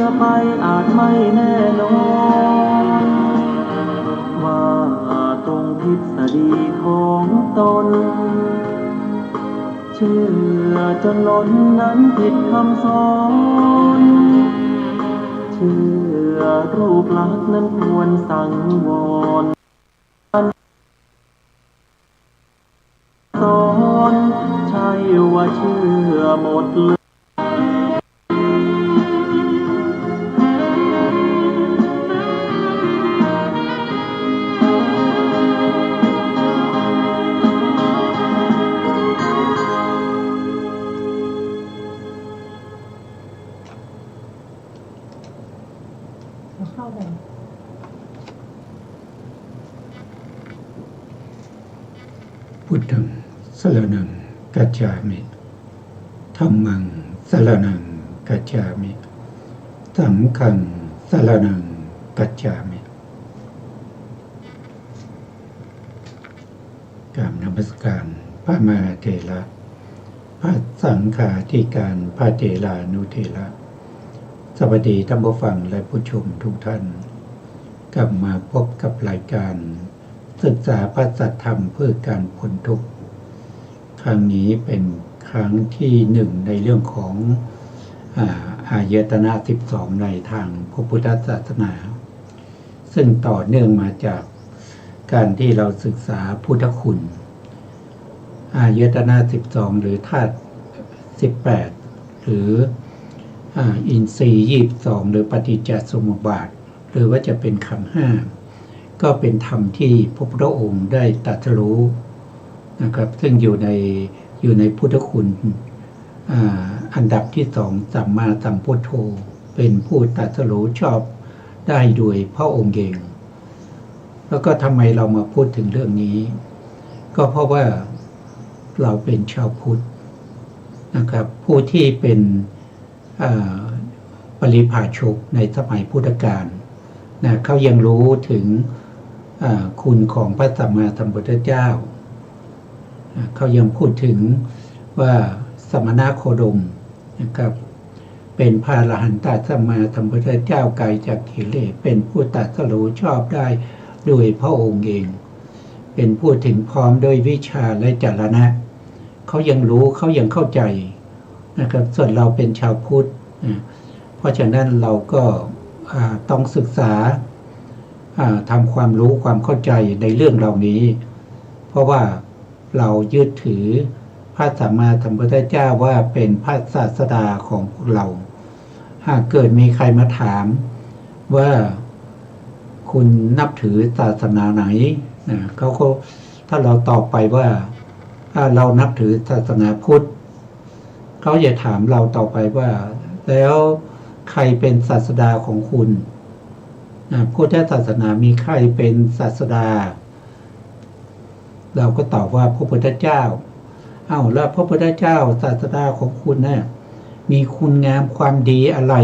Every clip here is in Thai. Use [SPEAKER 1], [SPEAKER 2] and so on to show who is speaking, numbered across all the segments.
[SPEAKER 1] อไปอาจไม่แน่นอนว่าตรงทฤษฎีของตนเชื่อจนล้นนั้นผิดคำสอนเชื่อรูปลักษณ์นั้นควรสังวรสอนใช่ว่าเชื่อหมดเลย
[SPEAKER 2] พุทธังสรณังกัจฉามิธัมมังสรณังกัจฉามิสังฆังสรณังกัจฉามิกราบนมัสการพระมหาเถระพระสังฆาธิการพระเถรานุเถระสวัสดีท่านผู้ฟังและผู้ชมทุกท่านกลับมาพบกับรายการศึกษาพระสัทธรรมเพื่อการพ้นทุกข์ครั้งนี้เป็นครั้งที่หนึ่งในเรื่องของอายตนะ12ในทางพระพุทธศาสนาซึ่งต่อเนื่องมาจากการที่เราศึกษาพุทธคุณอายตนะ12หรือธาตุ18หรืออินทรีย์22หรือปฏิจจสมุปบาทหรือว่าจะเป็นขันธ์5ก็เป็นธรรมที่พระพุทธองค์ได้ตรัสรู้นะครับซึ่งอยู่ในพุทธคุณอันดับที่2สัมมาสัมพุทโธเป็นผู้ตรัสรู้ชอบได้โดยพระองค์เองแล้วก็ทำไมเรามาพูดถึงเรื่องนี้ก็เพราะว่าเราเป็นชาวพุทธนะครับผู้ที่เป็นปริพาชกในสมัยพุทธกาลนะเขายังรู้ถึงคุณของพระสัมมาสัมพุทธเจ้าเขายังพูดถึงว่าสมณโคดมนะครับเป็นพระอรหันตสัมมาสัมพุทธเจ้าไกลจากกิเลสเป็นผู้ตรัสรู้ชอบได้ด้วยพระองค์เองเป็นผู้ถึงพร้อมด้วยวิชาและจรณะเขายังรู้เขายังเข้าใจนะครับส่วนเราเป็นชาวพุทธเพราะฉะนั้นเราก็ต้องศึกษาทำความรู้ความเข้าใจในเรื่องเหล่านี้เพราะว่าเรายึดถือพระสัมมาสัมพุทธเจ้าว่าเป็นพระศาสดาของพวกเราหากเกิดมีใครมาถามว่าคุณนับถือศาสนาไหนเขาก็ถ้าเราตอบไปว่าเรานับถือศาสนาพุทธเขาจะถามเราต่อไปว่าแล้วใครเป็นศาสดาของคุณพุทธศาสนามีใครเป็นศาสดาเราก็ตอบว่าพระพุทธเจ้าแล้วพระพุทธเจ้าศาสดาของคุณเนี่ยมีคุณงามความดีอะไร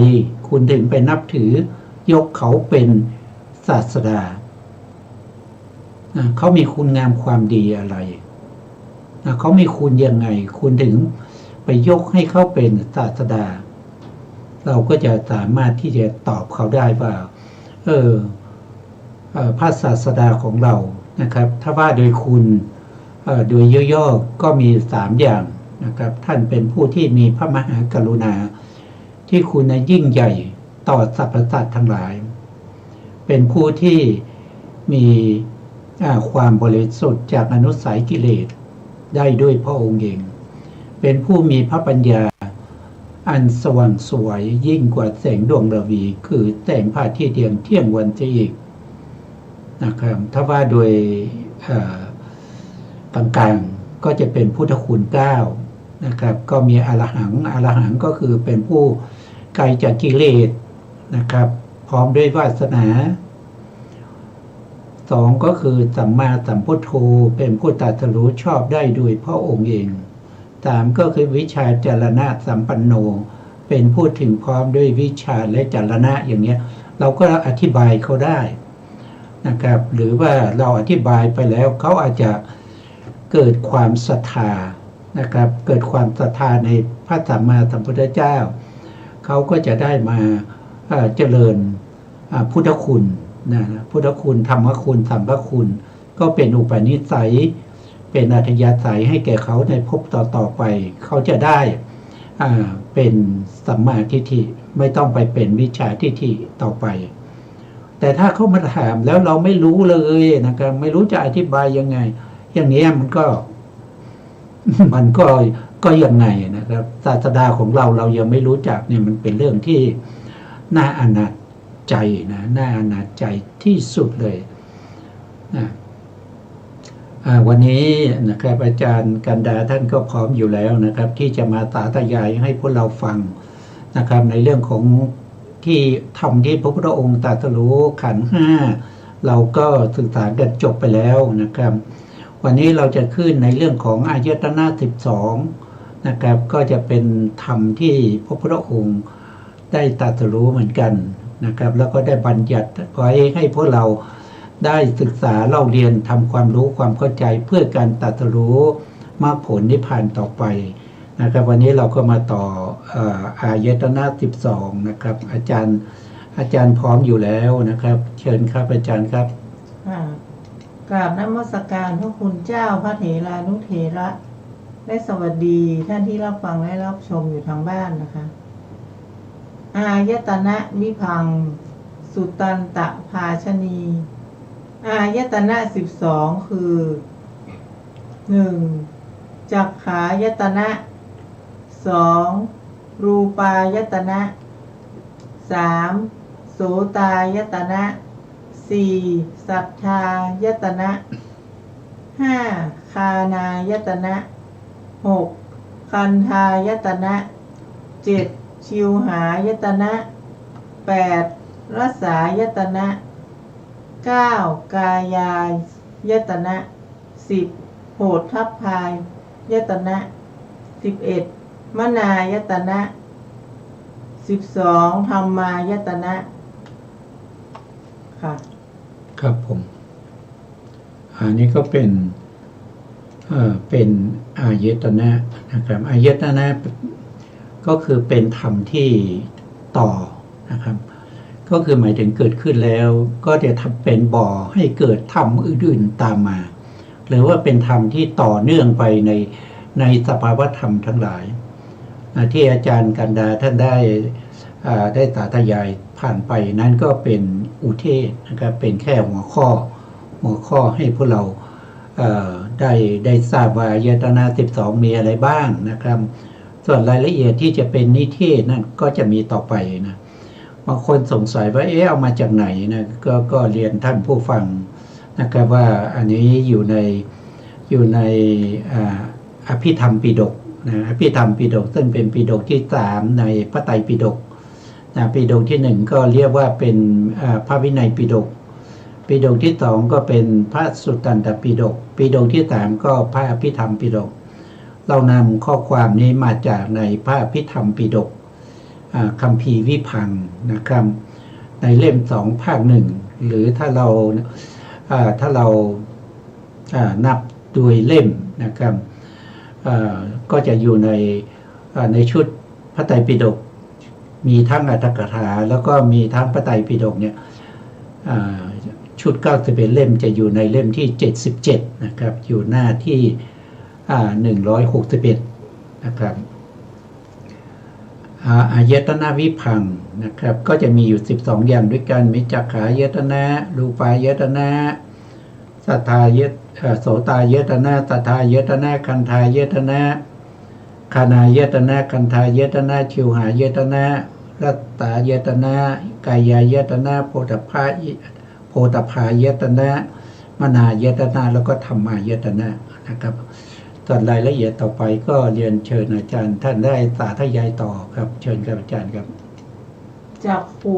[SPEAKER 2] คุณถึงไปนับถือยกเขาเป็นศาสดาเขามีคุณงามความดีอะไรเขามีคุณยังไงคุณถึงไปยกให้เขาเป็นศาสดาเราก็จะสามารถที่จะตอบเขาได้ว่าพระศาสดาของเรานะครับถ้าว่าโดยคุณโดยย่อๆก็มี3อย่างนะครับท่านเป็นผู้ที่มีพระมหากรุณาที่คุณยิ่งใหญ่ต่อสรรพสัตว์ทั้งหลายเป็นผู้ที่มีความบริสุทธิ์จากอนุสัยกิเลสได้ด้วยพระองค์เองเป็นผู้มีพระปัญญาอันสว่างสวยยิ่งกว่าแสงดวงระวีคือแสงพระอาทิตย์เที่ยงวันจะอีกนะครับถ้าว่าโดยกลางๆก็จะเป็นพุทธคุณ9นะครับก็มีอรหังก็คือเป็นผู้ไกลจากกิเลสนะครับพร้อมด้วยวาสนา2ก็คือสัมมาสัมพุทโธเป็นผู้ตรัสรู้ชอบได้ด้วยพระองค์เอง3ก็คือวิชาจรณะสัมปันโนเป็นผู้ถึงพร้อมด้วยวิชาและจรณะอย่างเงี้ยเราก็อธิบายเขาได้นะครับหรือว่าเราอธิบายไปแล้วเขาอาจจะเกิดความศรัทธานะครับเกิดความศรัทธาในพระสัมมาสัมพุทธเจ้าเขาก็จะได้มา เจริญพุทธคุณนะพุทธคุณธรรมคุณสังฆคุณก็เป็นอุปนิสัยเป็นอัธยาศัยให้แก่เขาในภพต่อไปเขาจะได้เป็นสัมมาทิฏฐิไม่ต้องไปเป็นมิจฉาทิฏฐิต่อไปแต่ถ้าเขามาถามแล้วเราไม่รู้เลยนะครับไม่รู้จะอธิบายยังไงอย่างนี้มันก็ยังไงนะครับศาสดาของเรายังไม่รู้จักเนี่ยมันเป็นเรื่องที่น่าอนาจใจนะน่าอนาจใจที่สุดเลยนะวันนี้นะครับอาจารย์กันดาท่านก็พร้อมอยู่แล้วนะครับที่จะมาสาธยายให้พวกเราฟังนะครับในเรื่องของที่ทำที่พระพุทธองค์ตรัสรู้ขันธ์ห้าเราก็ศึกษากันจบไปแล้วนะครับวันนี้เราจะขึ้นในเรื่องของอายตนะ12นะครับก็จะเป็นธรรมที่พระพุทธองค์ได้ตรัสรู้เหมือนกันนะครับแล้วก็ได้บัญญัติไว้ให้พวกเราได้ศึกษาเล่าเรียนทำความรู้ความเข้าใจเพื่อการตรัสรู้มรรคผลนิพพานต่อไปนะครับวันนี้เราก็มาต่ออายตนะ12นะครับอาจารย์พร้อมอยู่แล้วนะครับเชิญครับอาจารย์ครับ
[SPEAKER 3] กราบนมัสการพระคุณเจ้าพระเถรานุเถระและสวัสดีท่านที่รับฟังและรับชมอยู่ทางบ้านนะคะอายตนะวิภังสุตันตภาชนีอายตนะ12คือ 1. จักขายตนะ 2. รูปายตนะ 3. โสตายตนะ 4. สัทธายตนะ 5. คานายตนะ 6. คันธายตนะ 7. ชิวหายตนะ 8. รสายตนะ 9. กายายตนะ 10. โผฏฐัพพายตนะ 11. มนายตนะ 12. ธัมมายตนะค่ะ
[SPEAKER 2] ครับผมอันนี้ก็เป็นอายตนะนะครับอายตนะก็คือเป็นธรรมที่ต่อนะครับก็คือหมายถึงเกิดขึ้นแล้วก็จะทำเป็นบ่อให้เกิดธรรมอื่นๆตามมาหรือว่าเป็นธรรมที่ต่อเนื่องไปในสภาวธรรมทั้งหลายที่อาจารย์กันดาท่านได้สาธยายผ่านไปนั้นก็เป็นอุเทศนะครับเป็นแค่หัวข้อให้พวกเราได้ทราบว่าอายตนะ12มีอะไรบ้างนะครับส่วนรายละเอียดที่จะเป็นนิเทศนั่นก็จะมีต่อไปนะบางคนสงสัยว่าเอามาจากไหนนะก็เรียนท่านผู้ฟังนะครับว่าอันนี้อยู่ในอภิธรรมปิฎกนะอภิธรรมปิฎกซึ่งเป็นปิฎกที่3ในพระไตรปิฎกนะปิฎกที่1ก็เรียกว่าเป็นพระวินัยปิฎกปิฎกที่2ก็เป็นพระสุตตันตปิฎกปิฎกที่3ก็พระอภิธรรมปิฎกเรานำข้อความนี้มาจากในพระอภิธรรมปิฎกคัมภีร์วิพังค์นะครับในเล่ม2ภาค1หรือถ้าเรานับโดยเล่มนะครับก็จะอยู่ในชุดพระไตรปิฎกมีทั้งอรรถกถาแล้วก็มีทั้งพระไตรปิฎกเนี่ยชุด91เล่มจะอยู่ในเล่มที่77นะครับอยู่หน้าที่161นะครับอายตนะวิภังค์นะครับก็จะมีอยู่12อย่างด้วยกันมีจักขายตนะรูปายตนะสัทธายโสตายตนะสัทธายตนะคันธายตนะคานายตนะคันธายตนะชิวหายตนะรัตตายตนะกายายตนะโพธพายตนะมนายตนะแล้วก็ธรรมายตนะนะครับส่วนรายละเอียดต่อไปก็เรียนเชิญอาจารย์ท่านได้สาธยายต่อครับเชิญครับอาจารย์ครับ
[SPEAKER 3] จักขุ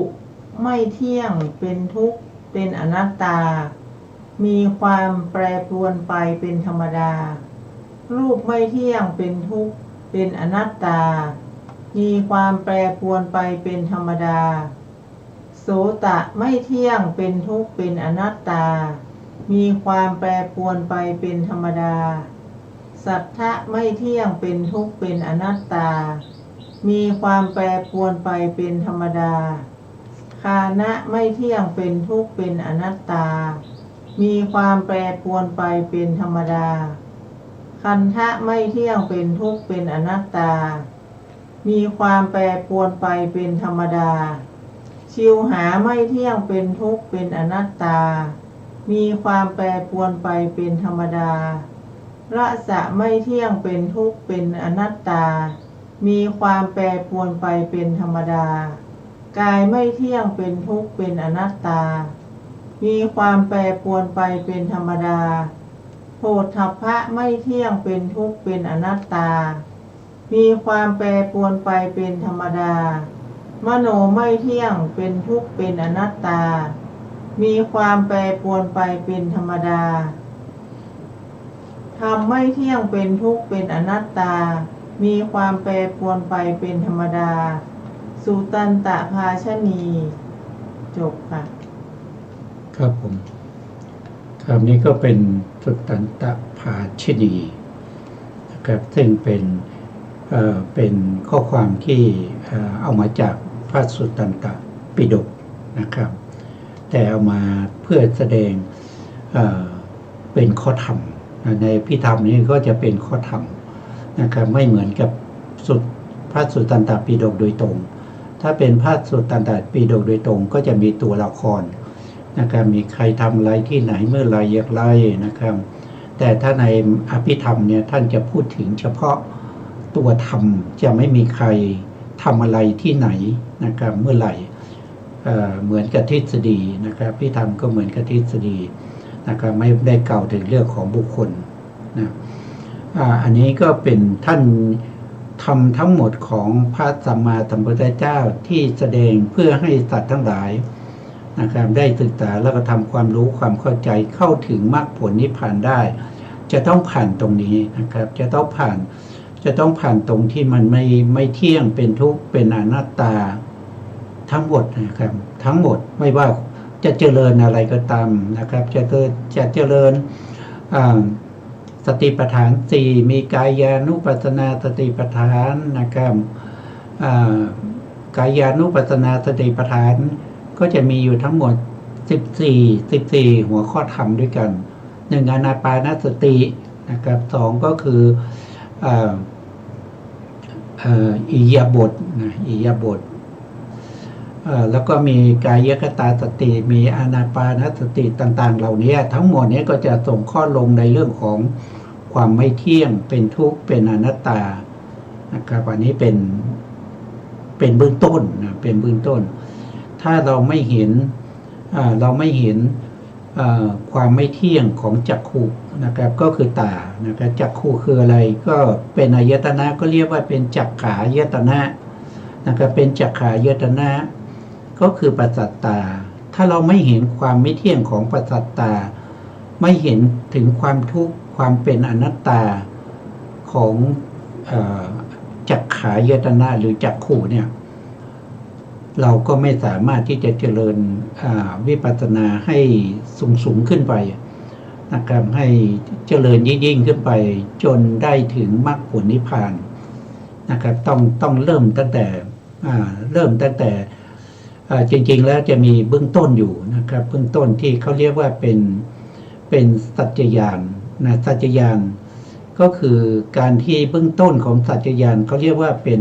[SPEAKER 3] ไม่เที่ยงเป็นทุกข์เป็นอนัตตามีความแปรปรวนไปเป็นธรรมดารูปไม่เที่ยงเป็นทุกข์เป็นอนัตตามีความแปรปรวนไปเป็นธรรมดาโสตะไม่เที่ยงเป็นทุกข์เป็นอนัตตามีความแปรปรวนไปเป็นธรรมดาสัทธะไม่เที่ยงเป็นทุกข์เป็นอนัตตามีความแปรปรวนไปเป็นธรรมดา คานะไม่เที่ยงเป็นทุกข์เป็นอนัตตามีความแปรปรวนไปเป็นธรรมดาคันธะไม่เที่ยงเป็นทุกข์เป็นอนัตตามีความแปรปรวนไปเป็นธรรมดาชิวหาไม่เที่ยงเป็นทุกข์เป็นอนัตตามีความแปรปรวนไปเป็นธรรมดาระสะไม่เที่ยงเป็นทุกข์เป็นอนัตตามีความแปรปรวนไปเป็นธรรมดากายไม่เที่ยงเป็นทุกข์เป็นอนัตตามีความแปรปรวนไปเป็นธรรมดาโผฏฐัพพะไม่เที่ยงเป็นทุกข์เป็นอนัตตามีความแปรปรวนไปเป็นธรรมดามโนไม่เที่ยงเป็นทุกข์เป็นอนัตตามีความแปรปรวนไปเป็นธรรมดาธรรมไม่เที่ยงเป็นทุกข์เป็นอนัตตามีความแปรปรวนไปเป็นธรรมดาสุตันตภาชนีจบค่ะ
[SPEAKER 2] ครับผมคำนี้ก็เป็นสุตตันตภาชนีนะครับซึ่งเป็นข้อความที่เอามาจากพระสุตตันตปิฎกนะครับแต่เอามาเพื่อแสดงเป็นข้อธรรมในพิธรรมนี้ก็จะเป็นข้อธรรมนะครับไม่เหมือนกับพระสุตตันตปิฎกโดยตรงถ้าเป็นพระสุตตันตปิฎกโดยตรงก็จะมีตัวละครนะครับมีใครทำอะไรที่ไหนเมื่อไรอย่างไรนะครับแต่ถ้าในอภิธรรมเนี่ยท่านจะพูดถึงเฉพาะตัวธรรมจะไม่มีใครทำอะไรที่ไหนนะครับเมื่อไหร่เหมือนกับทฤษฎีนะครับอภิธรรมก็เหมือนกับทฤษฎีนะครับไม่ได้กล่าวถึงเรื่องของบุคคลนะอันนี้ก็เป็นท่านทำทั้งหมดของพระสัมมาสัมพุทธเจ้าที่แสดงเพื่อให้สัตว์ทั้งหลายนะครับได้ศึกษาแล้วก็ทำความรู้ความเข้าใจเข้าถึงมรรคผลนิพพานได้จะต้องผ่านตรงนี้นะครับจะต้องผ่านตรงที่มันไม่เที่ยงเป็นทุกข์เป็นอนัตตาทั้งหมดนะครับทั้งหมดไม่ว่าจะเจริญอะไรก็ตามนะครับจะเจริญสติปัฏฐาน4มีกายานุปัสสนาสติปัฏฐานนะครับกายานุปัสสนาสติปัฏฐานก็จะมีอยู่ทั้งหมด14หัวข้อธรรมด้วยกัน1อานาปานสตินะครับ2ก็คืออิริยาบถอิริยาบถแล้วก็มีกายคตาสติมีอานาปานสติต่างๆเหล่านี้ทั้งหมดนี้ก็จะส่งข้อลงในเรื่องของความไม่เที่ยงเป็นทุกข์เป็นอนัตตานะครับอันนี้เป็นเบื้องต้นนะเป็นเบื้องต้นถ้าเราไม่เห็นความไม่เที่ยงของจักขุนะครับก็คือตานะครับจักขุคืออะไรก็เป็นอายตนะก็เรียกว่าเป็นจักขายตนะนะครับเป็นจักขายตนะก็คือปัสสัตตาถ้าเราไม่เห็นความไม่เที่ยงของปัสสัตตาไม่เห็นถึงความทุกข์ความเป็นอนัตตาของจักขายตนะหรือจักขุเนี่ยเราก็ไม่สามารถที่จะเจริญวิปัสสนาให้สูงขึ้นไปนะครับให้เจริญยิ่งขึ้นไปจนได้ถึงมรรคผลนิพพานนะครับต้องเริ่มตั้งแต่จริงๆแล้วจะมีเบื้องต้นอยู่นะครับเบื้องต้นที่เขาเรียกว่าเป็นสัจจญาณนะสัจจญาณก็คือการที่เบื้องต้นของสัจจญาณเขาเรียกว่าเป็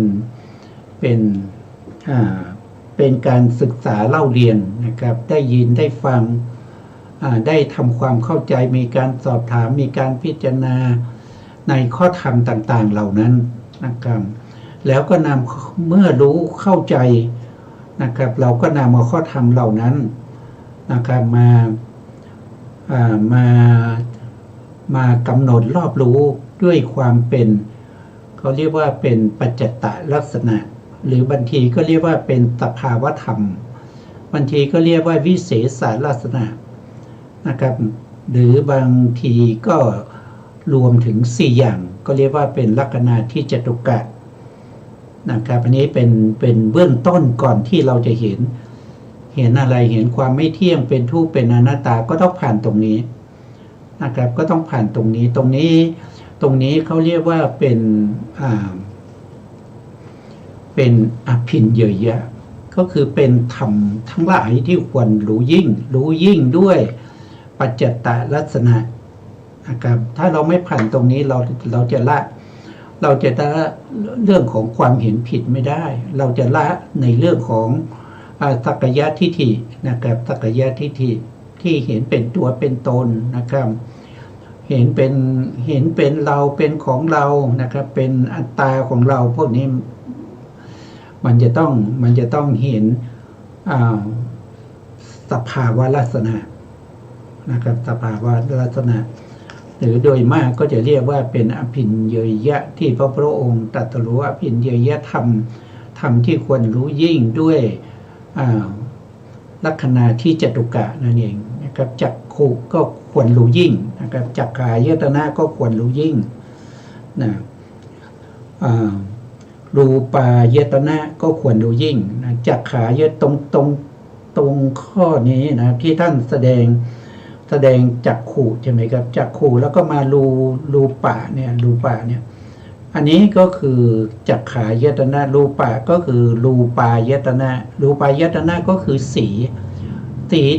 [SPEAKER 2] นการศึกษาเล่าเรียนนะครับได้ยินได้ฟังได้ทำความเข้าใจมีการสอบถามมีการพิจารณาในข้อธรรมต่างๆเหล่านั้นนะครับแล้วก็นำเมื่อรู้เข้าใจนะครับเราก็นำเอาข้อธรรมเหล่านั้นนะครับมากำหนดรอบรู้ด้วยความเป็นเขาเรียกว่าเป็นปัจจตลักษณะหรือบางทีก็เรียกว่าเป็นสภาวธรรมบางทีก็เรียกว่าวิเศษลักษณะนะครับหรือบางทีก็รวมถึง4อย่างก็เรียกว่าเป็นลักขณาที่จตุกะนะครับอันนี้เป็นเบื้องต้นก่อนที่เราจะเห็นอะไรเห็นความไม่เที่ยงเป็นทุกข์เป็นอนัตตาก็ต้องผ่านตรงนี้นะครับก็ต้องผ่านตรงนี้เขาเรียกว่าเป็นอภินเยยะ ก็คือเป็นธรรมทั้งหลายที่ควรรู้ยิ่งด้วยปัจจตลักษณะนะครับถ้าเราไม่ผ่านตรงนี้เราจะละเรื่องของความเห็นผิดไม่ได้ เราจะละในเรื่องของสักกายทิฏฐินะครับสักกายทิฏฐิที่เห็นเป็นตัวเป็นตนนะครับเห็นเป็นเราเป็นของเรานะครับเป็นอัตตาของเราพวกนี้มันจะต้องเห็นสภาวะลักษณะนะครับสภาวะลักษณะหรือโดยมากก็จะเรียกว่าเป็นอภิญเยยะที่พระพุทธองค์ตรัสรู้อภิญเยยะธรรมที่ควรรู้ยิ่งด้วยลักขณะที่จตุกะนั่นเองนะครับจักขุก็ควรรู้ยิ่งนะครับจักขายตนะก็ควรรู้ยิ่งนะรูปายตนะก็ควรรู้ยิ่งนะจักขายตรงข้อนี้นะที่ท่านแสดงจักขุใช่ไหมครับจักขุแล้วก็มารูปะเนี่ยอันนี้ก็คือจักขายตนะรูปะก็คือรูปายตนะก็คือสี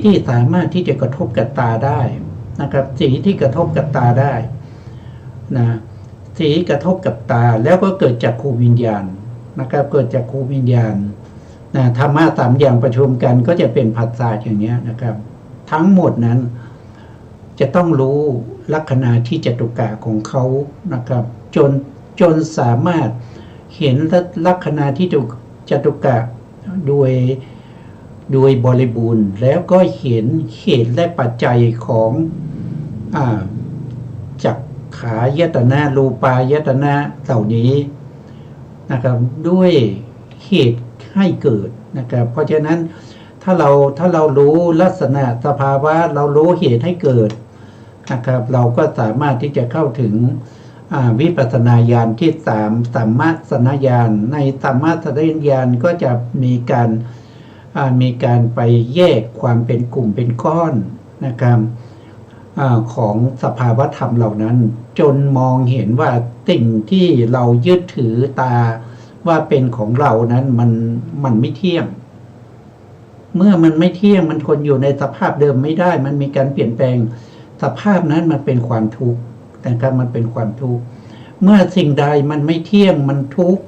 [SPEAKER 2] ที่สามารถที่จะกระทบกับตาได้นะครับสีที่กระทบกับตาได้นะสีกระทบกับตาแล้วก็เกิดจักขูวิญญาณนะครับเกิดจักขูวิญญาณนะธรรมะสามอย่างประชุมกันก็จะเป็นผัสสะอย่างนี้นะครับทั้งหมดนั้นจะต้องรู้ลักษณะที่จตุกะของเขานะครับจนสามารถเห็นลักษณะที่จตุกะโดยบริบูรณ์แล้วก็เห็นเหตุและปัจจัยของจักขายตนะรูปายตนะเหล่านี้นะครับด้วยเหตุให้เกิดนะครับเพราะฉะนั้นถ้าเรารู้ลักษณะสภาวะเรารู้เหตุให้เกิดนะครับเราก็สามารถที่จะเข้าถึงวิปัสสนาญาณที่3สัมมาสัญญาณในสัมมาสัญญาณก็จะมีการไปแยกความเป็นกลุ่มเป็นก้อนนะครับของสภาวธรรมเหล่านั้นจนมองเห็นว่าสิ่งที่เรายึดถือตาว่าเป็นของเรานั้นมันไม่เที่ยงเมื่อมันไม่เที่ยงมันทนอยู่ในสภาพเดิมไม่ได้มันมีการเปลี่ยนแปลงสภาพนั้นมันเป็นความทุกข์นะครับมันเป็นความทุกข์เมื่อสิ่งใดมันไม่เที่ยงมันทุกข์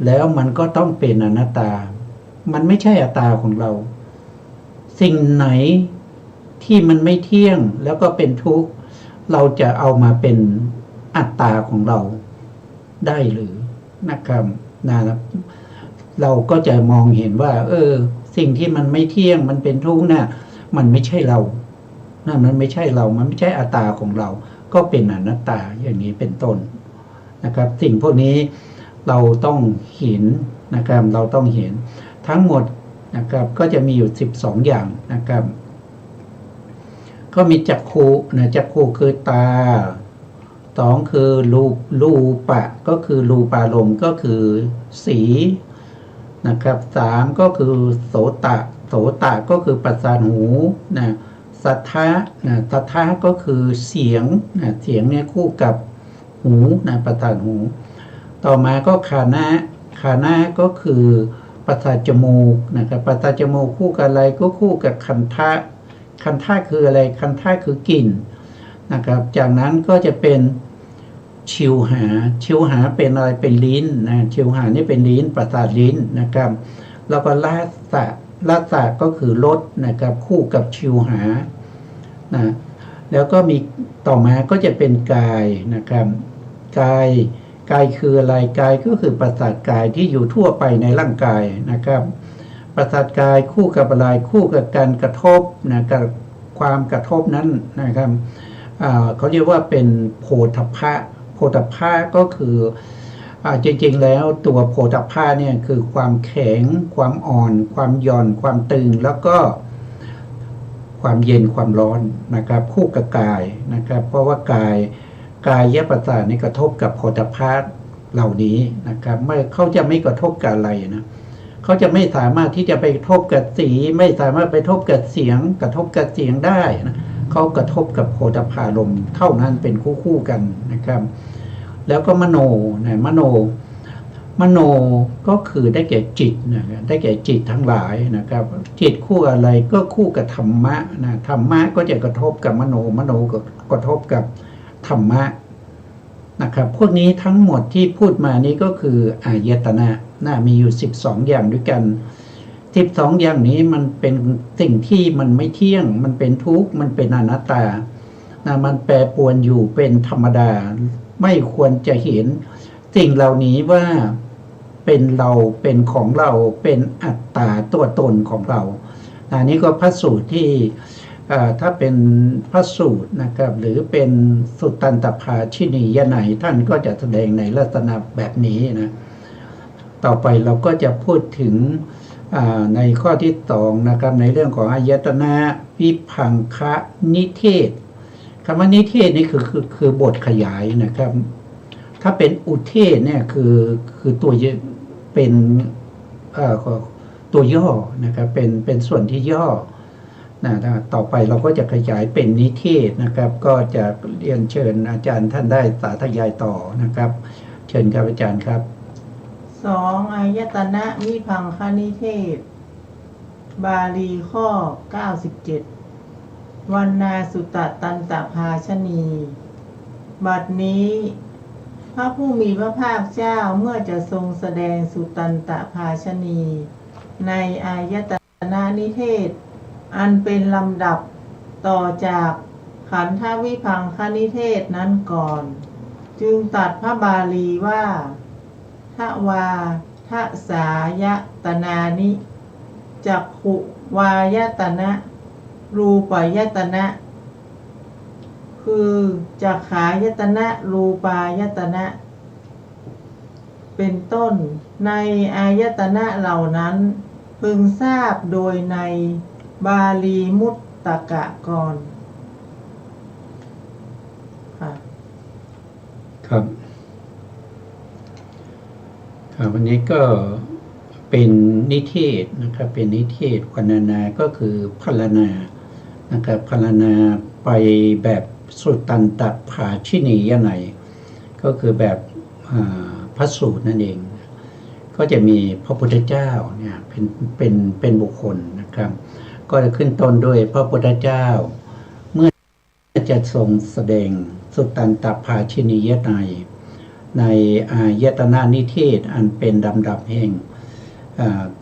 [SPEAKER 2] แล้วมันก็ต้องเป็นอนัตตามันไม่ใช่อัตตาของเราสิ่งไหนที่มันไม่เที่ยงแล้วก็เป็นทุกข์เราจะเอามาเป็นอัตตาของเราได้หรือนะครับเราก็จะมองเห็นว่าสิ่งที่มันไม่เที่ยงมันเป็นทุกข์น่ะมันไม่ใช่เรามันไม่ใช่เรามันไม่ใช่อัตตาของเราก็เป็นอนัตตาอย่างนี้เป็นต้นนะครับสิ่งพวกนี้เราต้องเห็นนะครับเราต้องเห็นทั้งหมดนะครับก็จะมีอยู่12อย่างนะครับก็มีจักขุนะจักขุคือตา2คือรูปะก็คือรูปารมณ์ก็คือสีนะครับ3ก็คือโสตะก็คือประสาทหูนะสัทธะก็คือเสียงเสียงเนี่ยคู่กับหูประสาทหูต่อมาก็คานะก็คือประสาทจมูกนะครับประสาทจมูกคู่กับอะไรก็คู่กับคันทะคืออะไรคันทะคือกลิ่นนะครับจากนั้นก็จะเป็นชิวหาเป็นอะไรเป็นลิ้นนะชิวหานี่เป็นลิ้นประสาทลิ้นนะครับแล้วก็ลาสะก็คือรสนะครับคู่กับชิวหานะแล้วก็มีต่อมาก็จะเป็นกายนะครับกายคืออะไรกายก็คือประสาทกายที่อยู่ทั่วไปในร่างกายนะครับประสาทกายคู่กับอะไรคู่กับการกระทบนะกับความกระทบนั้นนะครับเขาเรียกว่าเป็นโผฏฐัพพะก็คือจริงๆแล้วตัวโผฏฐัพพะเนี่ยคือความแข็งความอ่อนความหย่อนความตึงแล้วก็ความเย็นความร้อนนะครับคู่กับกายนะครับเพราะว่ากายประสาทนี่กระทบกับโผฏฐัพพะเหล่านี้นะครับเขาจะไม่กระทบกับอะไรนะเขาจะไม่สามารถที่จะไปกระทบกับสีไม่สามารถไปกระทบกับเสียงกระทบกับเสียงได้นะเขากระทบกับโผฏฐัพพารมณ์เท่านั้นเป็นคู่กันนะครับแล้วก็มโน มโนก็คือได้แก่จิตนะครับได้แก่จิตทั้งหลายนะครับ จิตคู่อะไรก็คู่กับธรรมะนะธรรมะก็จะกระทบกับมโนมโนก็กระทบกับธรรมะนะครับพวกนี้ทั้งหมดที่พูดมานี้ก็คืออายตนะมีอยู่12อย่างด้วยกัน12อย่างนี้มันเป็นสิ่งที่มันไม่เที่ยงมันเป็นทุกข์มันเป็นอนัตตามันแปรปรวนอยู่เป็นธรรมดาไม่ควรจะเห็นสิ่งเหล่านี้ว่าเป็นเราเป็นของเราเป็นอัตตาตัวตนของเรานี่ก็พระสูตรที่ถ้าเป็นพระสูตรนะครับหรือเป็นสุตตันตภาชินียนัยท่านก็จะแสดงในลักษณะแบบนี้นะต่อไปเราก็จะพูดถึงในข้อที่2นะครับในเรื่องของอายตนะวิภังคะนิเทศคำว่านิเทศนี่คือบทขยายนะครับถ้าเป็นอุเทศเนี่ยคือตัวเป็นตัวย่อนะครับเป็นส่วนที่ย่อต่อไปเราก็จะขยายเป็นนิเทศนะครับก็จะเรียนเชิญอาจารย์ท่านได้สาธยายต่อนะครับเชิญครับอาจารย์ครับ
[SPEAKER 3] 2อายตนะวิภังคนิเทศบาลีข้อ97วรรณาสุตตันตภาชนีบัดนี้พระผู้มีพระภาคเจ้าเมื่อจะทรงแสดงสุตตันตภาชนีในอายตนะนิเทศอันเป็นลำดับต่อจากขันธวิภังคนิเทศนั้นก่อนจึงตัดพระบาลีว่าทวาทสายตนานิจักขุวายตนะรูปายตนะคือจักขายตนะรูปายตนะเป็นต้นในอายตนะเหล่านั้นพึงทราบโดยในบาลีมุตตกะก่อนค่ะ
[SPEAKER 2] ครับวันนี้ก็เป็นนิเทศนะครับเป็นนิเทศวรรณนาก็คือพรรณนานะครับพรรณนาไปแบบสุตตันตภาชินียนัยก็คือแบบพระสูตรนั่นเองก็จะมีพระพุทธเจ้าเนี่ยเป็นบุคคลนะครับก็จะขึ้นต้นด้วยพระพุทธเจ้าเมื่อจะทรงแสดงสุตตันตภาชินียนัยในอายตนะนิเทศอันเป็นลำดับแห่ง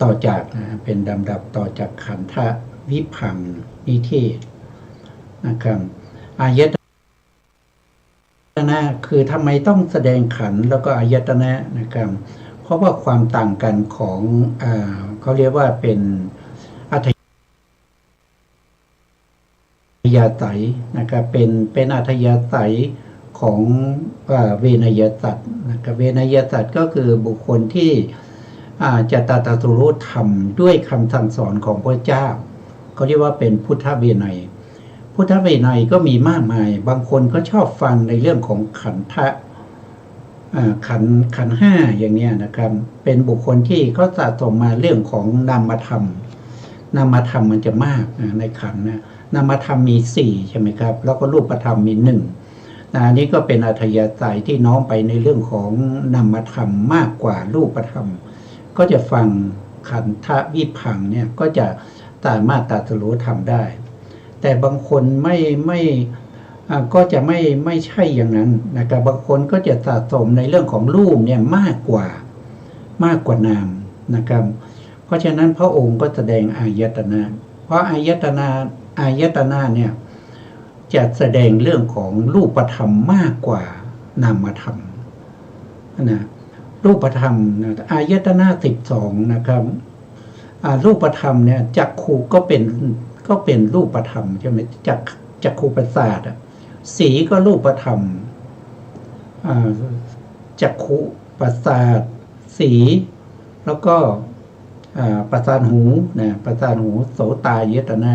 [SPEAKER 2] ต่อจากเป็นลำดับต่อจากขันธวิภังนิเทศนะครับอายตนะคือทำไมต้องแสดงขันธ์แล้วก็อายตนะนะครับเพราะว่าความต่างกันของเขาเรียกว่าเป็นอัธยาศัยนะครับเป็นอัธยาศัยของเวนยสัตว์นะครับเวนยสัตว์ก็คือบุคคลที่จะตรัสรู้ธรรมด้วยคำสั่งสอนของพระเจ้าเขาเรียกว่าเป็นพุทธเวไนยพุทธเวไนยก็มีมากมายบางคนก็ชอบฟังในเรื่องของขันธะขันห้าอย่างนี้นะครับเป็นบุคคลที่เขาสะสมมาเรื่องของนามธรรมมันจะมากในขันนะนามธรรมมี4ใช่ไหมครับแล้วก็รูปธรรมมี1อันนี้ก็เป็นอัธยาศัยที่น้อมไปในเรื่องของนามธรรมมากกว่ารูปธรรมก็จะฟังขันธวิภังเนี่ยก็จะสามารถตรัสรู้ธรรมได้แต่บางคนก็จะไม่ใช่อย่างนั้นนะครับบางคนก็จะสะสมในเรื่องของรูปเนี่ยมากกว่านามนะครับเพราะฉะนั้นพระองค์ก็แสดงอายตนะเพราะอายตนะเนี่ยจะแสดงเรื่องของรูปธรรมมากกว่านามธรรมนะรูปธรรมนะอายตนะ12นะครับรูปธรรมเนี่ยจักขุก็เป็นรูปธรรมใช่ไหมจักขุประสาทสีก็รูปธรรมจักขุประสาทสีแล้วก็ประสาทหูนะประสาทหูโสตายตนะ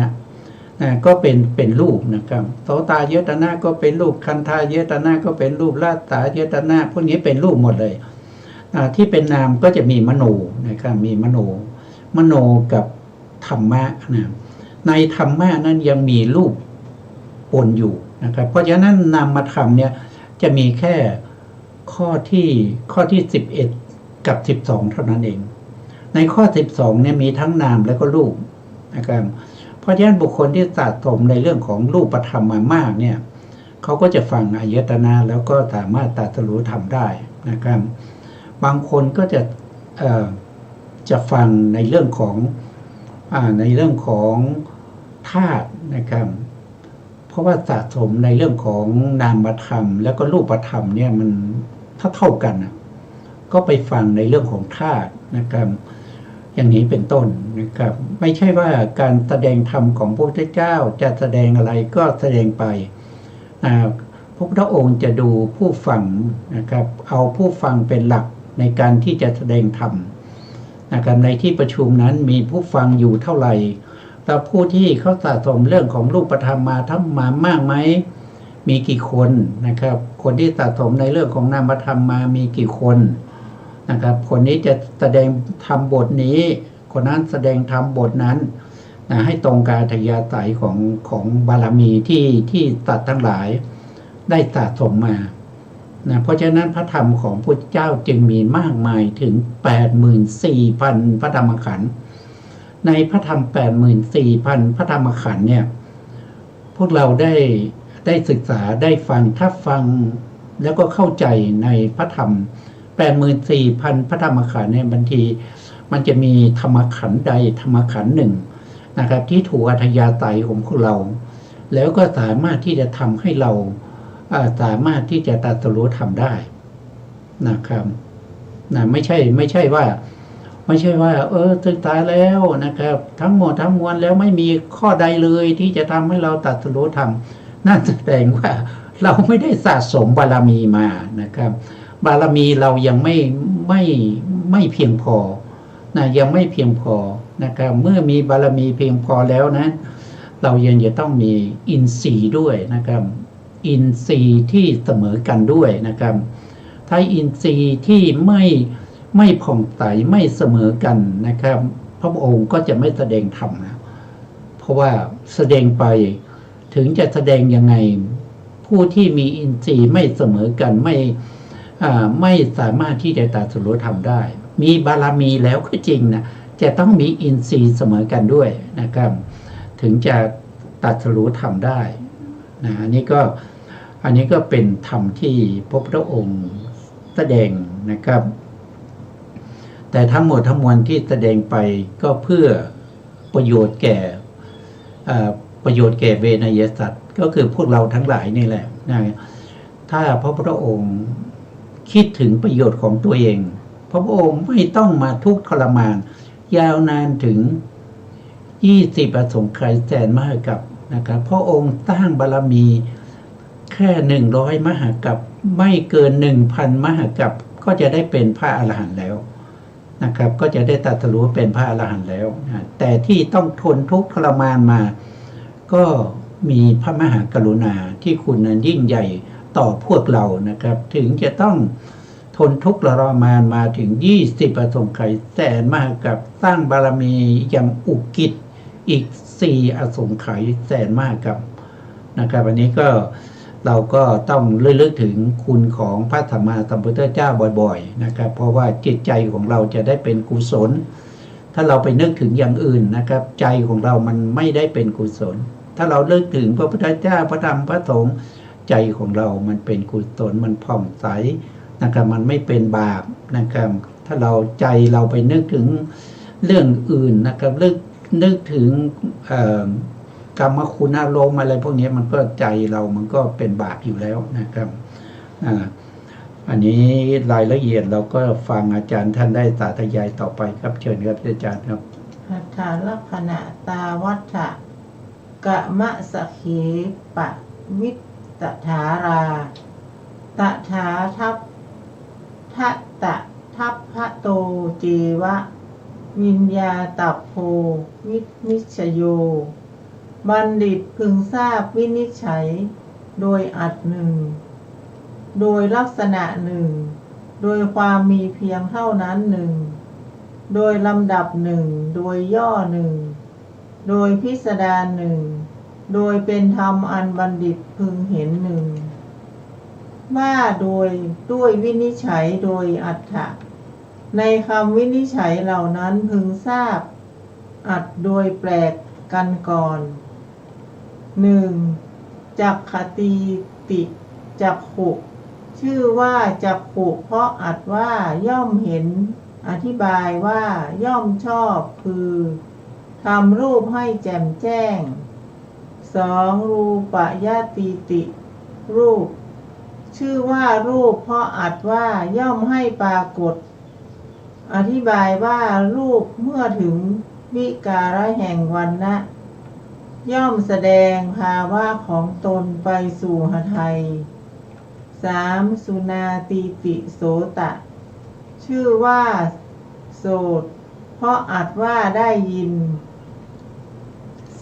[SPEAKER 2] ก็เป็นรูปนะครับโสตายตนะก็เป็นรูปคันธายตนะก็เป็นรูปลาสายตนะพวกนี้เป็นรูปหมดเลยที่เป็นนามก็จะมีมโนนะครับมีมโนกับธรรมะนะในธรรมะนั้นยังมีรูปปนอยู่นะครับเพราะฉะนั้นนามธรรมเนี่ยจะมีแค่ข้อที่11 กับ12เท่านั้นเองในข้อ12เนี่ยมีทั้งนามและก็รูปนะครับเพราะฉะนั้นบุคคลที่สะสมในเรื่องของรูปธรรมมามากเนี่ยเขาก็จะฟังอายตนะแล้วก็สามารถตรัสรู้ธรรมได้นะครับบางคนก็จะฟังในเรื่องของธาตุนะครับเพราะว่าสะสมในเรื่องของนามธรรมแล้วก็รูปธรรมเนี่ยมันเท่ากันนะก็ไปฟังในเรื่องของธาตุนะครับอย่างนี้เป็นต้นนะครับไม่ใช่ว่าการแสดงธรรมของพระพุทธเจ้าจะแสดงอะไรก็แสดงไปพระพุทธองค์จะดูผู้ฟังนะครับเอาผู้ฟังเป็นหลักในการที่จะแสดงธรรมนะครับในที่ประชุมนั้นมีผู้ฟังอยู่เท่าไหร่แล้วผู้ที่เขาสะสมเรื่องของรูปธรรมมาทั้งมามากไหมมีกี่คนนะครับคนที่สะสมในเรื่องของนามธรรมมามีกี่คนนะครับคนนี้จะแสดงธรรมบทนี้คนนั้นแสดงธรรมบทนั้นนะให้ตรงกับอัธยาศัยของบารมีที่สัตว์ทั้งหลายได้สะสมมานะเพราะฉะนั้นพระธรรมของพระเจ้าจึงมีมากมายถึง 84,000 พระธรรมขันธ์ในพระธรรม 84,000 พระธรรมขันธ์เนี่ยพวกเราได้ศึกษาได้ฟังถ้าฟังแล้วก็เข้าใจในพระธรรม 84,000 พระธรรมขันธ์เนี่ยบางทีมันจะมีธรรมขันธ์ใดธรรมขันธ์หนึ่งนะครับที่ถูกอัธยาศัยของพวกเราแล้วก็สามารถที่จะทำให้เราสามารถที่จะตรัสรู้ธรรมได้นะครับนะไม่ใช่ว่าศึกษาแล้วนะครับทั้งหมดทั้งมวลแล้วไม่มีข้อใดเลยที่จะทำให้เราตรัสรู้ธรรมนั่นแสดงว่าเราไม่ได้สะสมบารมีมานะครับบารมีเรายังไม่เพียงพอนะยังไม่เพียงพอนะครับเมื่อมีบารมีเพียงพอแล้วนะเรายังจะต้องมีอินทรีย์ด้วยนะครับอินทรีย์ที่เสมอกันด้วยนะครับถ้าอินทรีย์ที่ไม่ผ่องใสไม่เสมอกันนะครับพระองค์ก็จะไม่แสดงธรรมนะเพราะว่าแสดงไปถึงจะแสดงยังไงผู้ที่มีอินทรีย์ไม่เสมอกันไม่สามารถที่จะตรัสรู้ธรรมได้มีบารมีแล้วก็จริงนะจะต้องมีอินทรีย์เสมอกันด้วยนะครับถึงจะตรัสรู้ธรรมได้นะอันนี้ก็เป็นธรรมที่พระพุทธองค์แสดงนะครับแต่ทั้งหมดทั้งมวลที่แสดงไปก็เพื่อประโยชน์แก่เวนยสัตว์ก็คือพวกเราทั้งหลายนี่แหละนะถ้าพระพุทธองค์คิดถึงประโยชน์ของตัวเองพระองค์ไม่ต้องมาทุกข์ทรมานยาวนานถึง20อสงไขยแสนมหากัปนะครับพระองค์สร้างบารมีแค่100มหากัปไม่เกิน 1,000 มหากัปก็จะได้เป็นพระอรหันต์แล้วนะครับก็จะได้ตรัสรู้เป็นพระอรหันต์แล้วนะแต่ที่ต้องทนทุกข์ทรมานมาก็มีพระมหากรุณาที่คุณนั้นยิ่งใหญ่ต่อพวกเรานะครับถึงจะต้องทนทุกข์ทรมานมาถึง20อสงไขยแสนมหากัปสร้างบารมีอย่างอุกิจอีก4อสงไขยแสนมหากัปนะครับอันนี้ก็เราก็ต้องระลึกถึงคุณของพระสัมมาสัมพุทธเจ้าบ่อยๆนะครับเพราะว่าจิตใจของเราจะได้เป็นกุศลถ้าเราไปนึกถึงอย่างอื่นนะครับใจของเรามันไม่ได้เป็นกุศลถ้าเรานึกถึงพระพุทธเจ้าพระธรรมพระสงฆ์ใจของเรามันเป็นกุศลมันผ่องใสนะครับมันไม่เป็นบาปนะครับถ้าเราใจเราไปนึกถึงเรื่องอื่นนะครับนึกถึงกรรมคุณอารมณ์อะไรพวกนี้มันก็ใจเรามันก็เป็นบาปอยู่แล้วนะครับอันนี้รายละเอียดเราก็ฟังอาจารย์ท่านได้สาธยายต่อไปครับเชิญครับอาจารย์ครับ
[SPEAKER 3] หัตถลักขณะตาวัฏฐะกะมะสะเขปะวิตถาราตถาทัพทัตตะทัพพะโตเจวะวิญญาตัพโพวินิชชโยบัณฑิตพึงทราบวินิจฉัยโดยอัดหนึ่งโดยลักษณะหนึ่งโดยความมีเพียงเท่านั้นหนึ่งโดยลำดับหนึ่งโดยย่อหนึ่งโดยพิสดารหนึ่งโดยเป็นธรรมอันบัณฑิตพึงเห็นหนึ่งว่าด้วยวินิจฉัยโดยอัฏฐะ ในคำวินิจฉัยเหล่านั้นพึงทราบอัดโดยแปลกกันก่อน 1. จักขตีติจักขุชื่อว่าจักขุเพราะอัดว่าย่อมเห็นอธิบายว่าย่อมชอบคือทำรูปให้แจ่มแจ้ง 2. รูปยตีติรูปชื่อว่ารูปเพราะอัดว่าย่อมให้ปรากฏอธิบายว่ารูปเมื่อถึงวิการะแห่งวรรณะย่อมแสดงภาวะของตนไปสู่หทัย 3. สุนาตีติโสตะชื่อว่าโสตเพราะอัดว่าได้ยิน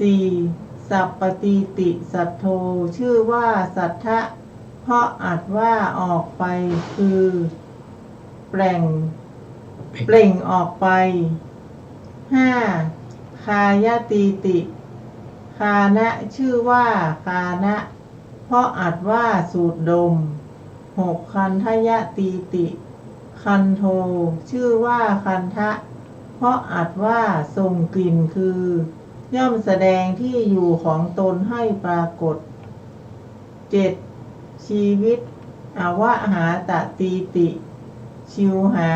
[SPEAKER 3] 4. สัพปตีติสัทโธชื่อว่าสัทธะเพราะอัดว่าออกไปคือเปล่งออกไป 5. คายตีติคานะชื่อว่าคานะเพราะอัดว่าสูดดม 6. คันธยตีติคันโทชื่อว่าคันทะเพราะอัดว่าส่งกลิ่นคือย่อมแสดงที่อยู่ของตนให้ปรากฏ 7. ชีวิตอวหาตตีติชิวหา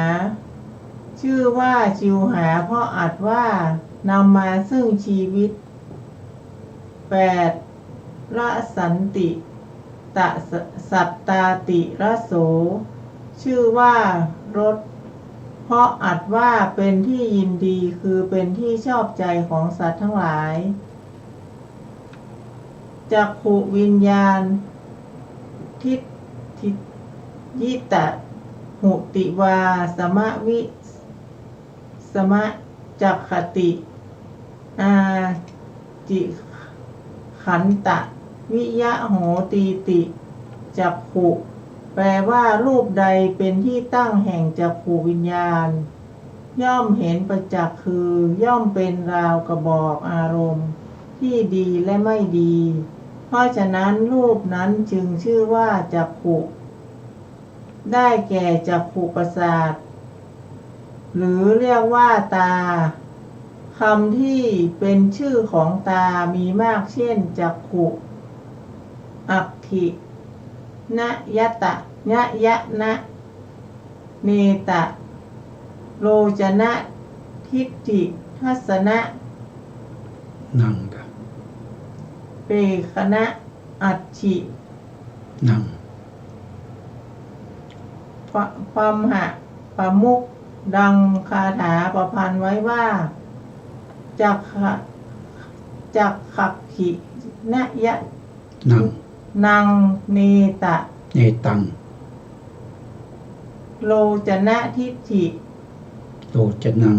[SPEAKER 3] ชื่อว่าชิวหาเพราะอัดว่านำมาซึ่งชีวิต 8. ละสันติตะสัตตาติระโสชื่อว่ารสเพราะอัดว่าเป็นที่ยินดีคือเป็นที่ชอบใจของสัตว์ทั้งหลายจักขุวิญญาณทิฏยิตะหุติวาสมะวิสมะจักขติอาจิขันตะวิยะโหตีติจักขุแปลว่ารูปใดเป็นที่ตั้งแห่งจักขุวิญญาณย่อมเห็นประจักษ์คือย่อมเป็นราวกระบอกอารมณ์ที่ดีและไม่ดีเพราะฉะนั้นรูปนั้นจึงชื่อว่าจักขุได้แก่จักขุประสาทหรือเรียกว่าตาคำที่เป็นชื่อของตามีมากเช่นจักขุอักขินยตะยะยะนะเนตะโลจนะทิฏฐิทัสนะ
[SPEAKER 2] นังครับ
[SPEAKER 3] เปคนะอัจฉิ
[SPEAKER 2] นัง
[SPEAKER 3] ปัมหะปมุกดังคาถาประพันธ์ไว้ว่าจักขักขินยะนังเนตะ
[SPEAKER 2] เนตัง
[SPEAKER 3] โลจนะทิฏฐิ
[SPEAKER 2] โลจนัง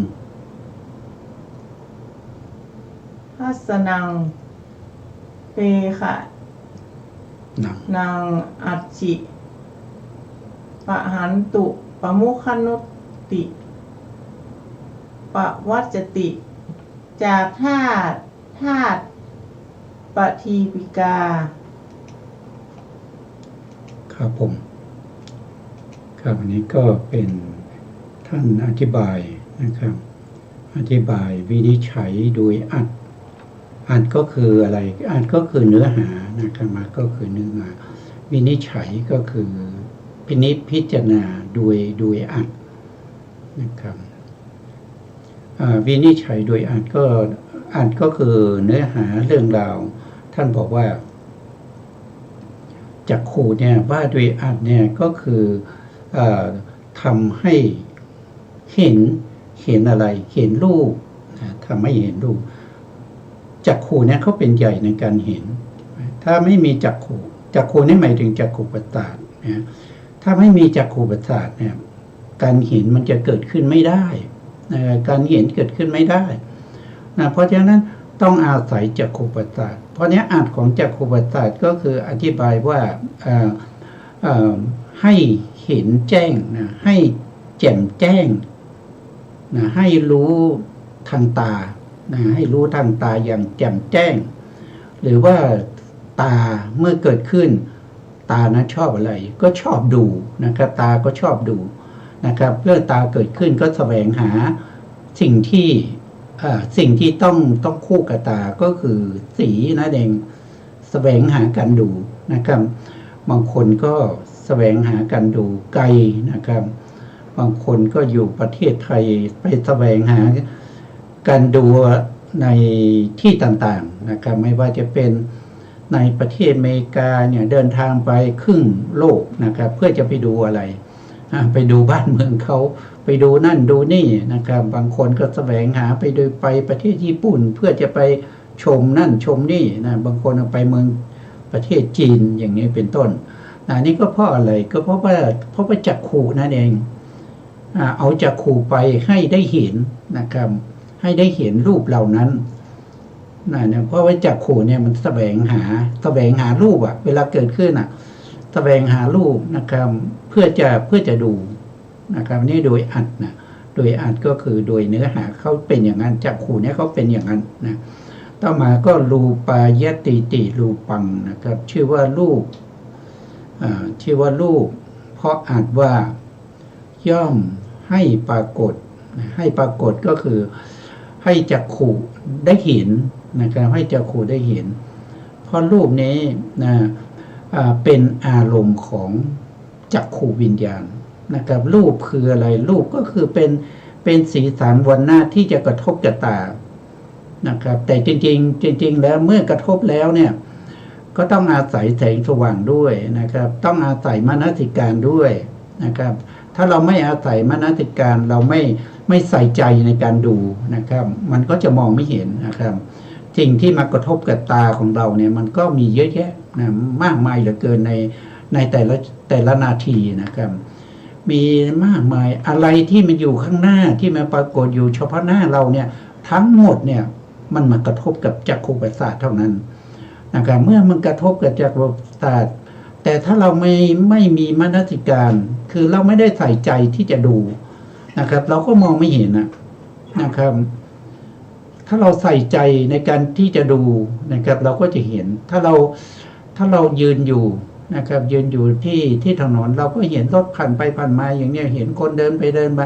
[SPEAKER 3] ทัสนังเปขะนังอัจฉิปะหันตุปมุขนุตติปวัจจติจากธาตุปทีปิกา
[SPEAKER 2] ครับผมครับอันนี้ก็เป็นท่านอธิบายนะครับอธิบายวินิจฉัยโดยอัดก็คืออะไรอัดก็คือเนื้อหานะครับมาก็คือเนื้อหาวินิจฉัยก็คือพิจารณาโดยอัดนะครับวินิจฉัยโดยอัดก็คือเนื้อหาเรื่องราวท่านบอกว่าจักขุเนี่ยว่าโดยอัดเนี่ยก็คือทำให้เห็นอะไรเห็นรูปทำให้เห็นรูปจักขุเนี่ยเขาเป็นใหญ่ในการเห็นถ้าไม่มีจักขุนี่หมายถึงจักขุประสาทนะถ้าไม่มีจักขุประสาทเนี่ยการเห็นมันจะเกิดขึ้นไม่ได้การเห็นเกิดขึ้นไม่ได้นะเพราะฉะนั้นต้องอาศัยจักขุประสาทเพราะนี้อัดของจักขุประสาทก็คืออธิบายว่าให้เห็นแจ้งนะให้แจ่มแจ้งนะให้รู้ทางตานะให้รู้ทางตาอย่างแจ่มแจ้งหรือว่าตาเมื่อเกิดขึ้นตานะชอบอะไรก็ชอบดูนะครับตาก็ชอบดู นะครับเมื่อตาเกิดขึ้นก็แสวงหาสิ่งที่ต้องคู่กับตาก็คือสีนั่นเองแสวงหาการดูนะครับบางคนก็แสวงหาการดูไกลนะครับบางคนก็อยู่ประเทศไทยไปแสวงหาการดูในที่ต่างๆนะครับไม่ว่าจะเป็นในประเทศอเมริกาเนี่ยเดินทางไปครึ่งโลกนะครับเพื่อจะไปดูอะไรไปดูบ้านเมืองเขาไปดูนั่นดูนี่นะครับบางคนก็แสวงหาไปประเทศญี่ปุ่นเพื่อจะไปชมนั่นชมนี่นะบางคนไปเมืองประเทศจีนอย่างนี้เป็นต้นนี่ก็เพราะอะไรก็เพราะว่าจักขุนั่นเองเอาจักขุไปให้ได้เห็นนะครับให้ได้เห็นรูปเหล่านั้นนะเพราะว่าจักขุเนี่ยมันแสวงหารูปเวลาเกิดขึ้นแสวงหารูปนะครับเพื่อจะดูนะครับนี่โดยอัดนะโดยอัดก็คือโดยเนื้อหาเขาเป็นอย่างนั้นจักขุเนี่ยเขาเป็นอย่างนั้นนะต่อมาก็รูปายติรูปังนะครับชื่อว่ารูปเพราะอ่านว่าย่อมให้ปรากฏก็คือให้จักขุได้เห็นนะครับให้จักขุได้เห็นเพราะรูปนี้นะเป็นอารมณ์ของจักขุวิญญาณนะครับรูปคืออะไรรูปก็คือเป็นสีสันวรรณะที่จะกระทบกับตานะครับแต่จริงแล้วเมื่อกระทบแล้วเนี่ยก็ต้องอาศัยแสงสว่างด้วยนะครับต้องอาศัยมนสิการด้วยนะครับถ้าเราไม่อาศัยมนสิการเราไม่ใส่ใจในการดูนะครับมันก็จะมองไม่เห็นนะครับสิ่งที่มากระทบกับตาของเราเนี่ยมันก็มีเยอะแยะนะมากมายเหลือเกินในแต่ละนาทีนะครับมีมากมายอะไรที่มันอยู่ข้างหน้าที่มันปรากฏอยู่เฉพาะหน้าเราเนี่ยทั้งหมดเนี่ยมันมากระทบกับจักขุประสาทเท่านั้นนะครับเมื่อมันกระทบกับจักขุประสาทแต่ถ้าเราไม่มีมนสิการคือเราไม่ได้ใส่ใจที่จะดูนะครับเราก็มองไม่เห็นนะครับถ้าเราใส่ใจในการที่จะดูนะครับเราก็จะเห็นถ้าเรายืนอยู่นะครับยืนอยู่ที่ถนนเราก็เห็นรถผ่านไปผ่านมาอย่างนี้เห็นคนเดินไปเดินมา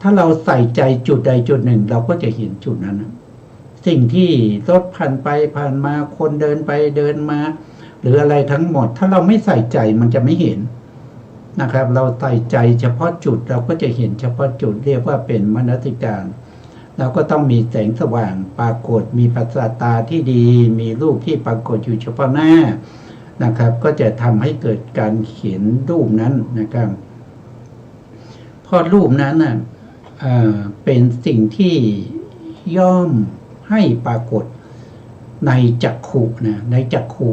[SPEAKER 2] ถ้าเราใส่ใจจุดใดจุดหนึ่งเราก็จะเห็นจุดนั้นสิ่งที่รถผ่านไปผ่านมาคนเดินไปเดินมาหรืออะไรทั้งหมดถ้าเราไม่ใส่ใจมันจะไม่เห็นนะครับเราใส่ใจเฉพาะจุดเราก็จะเห็นเฉพาะจุดเรียกว่าเป็นมนสิการเราก็ต้องมีแสงสว่างปรากฏมีประสาทตาที่ดีมีรูปที่ปรากฏอยู่เฉพาะหน้านะครับก็จะทำให้เกิดการเขียนรูปนั้นนะครับเพราะรูปนั้นเป็นสิ่งที่ย่อมให้ปรากฏในจักขุนะในจักขุ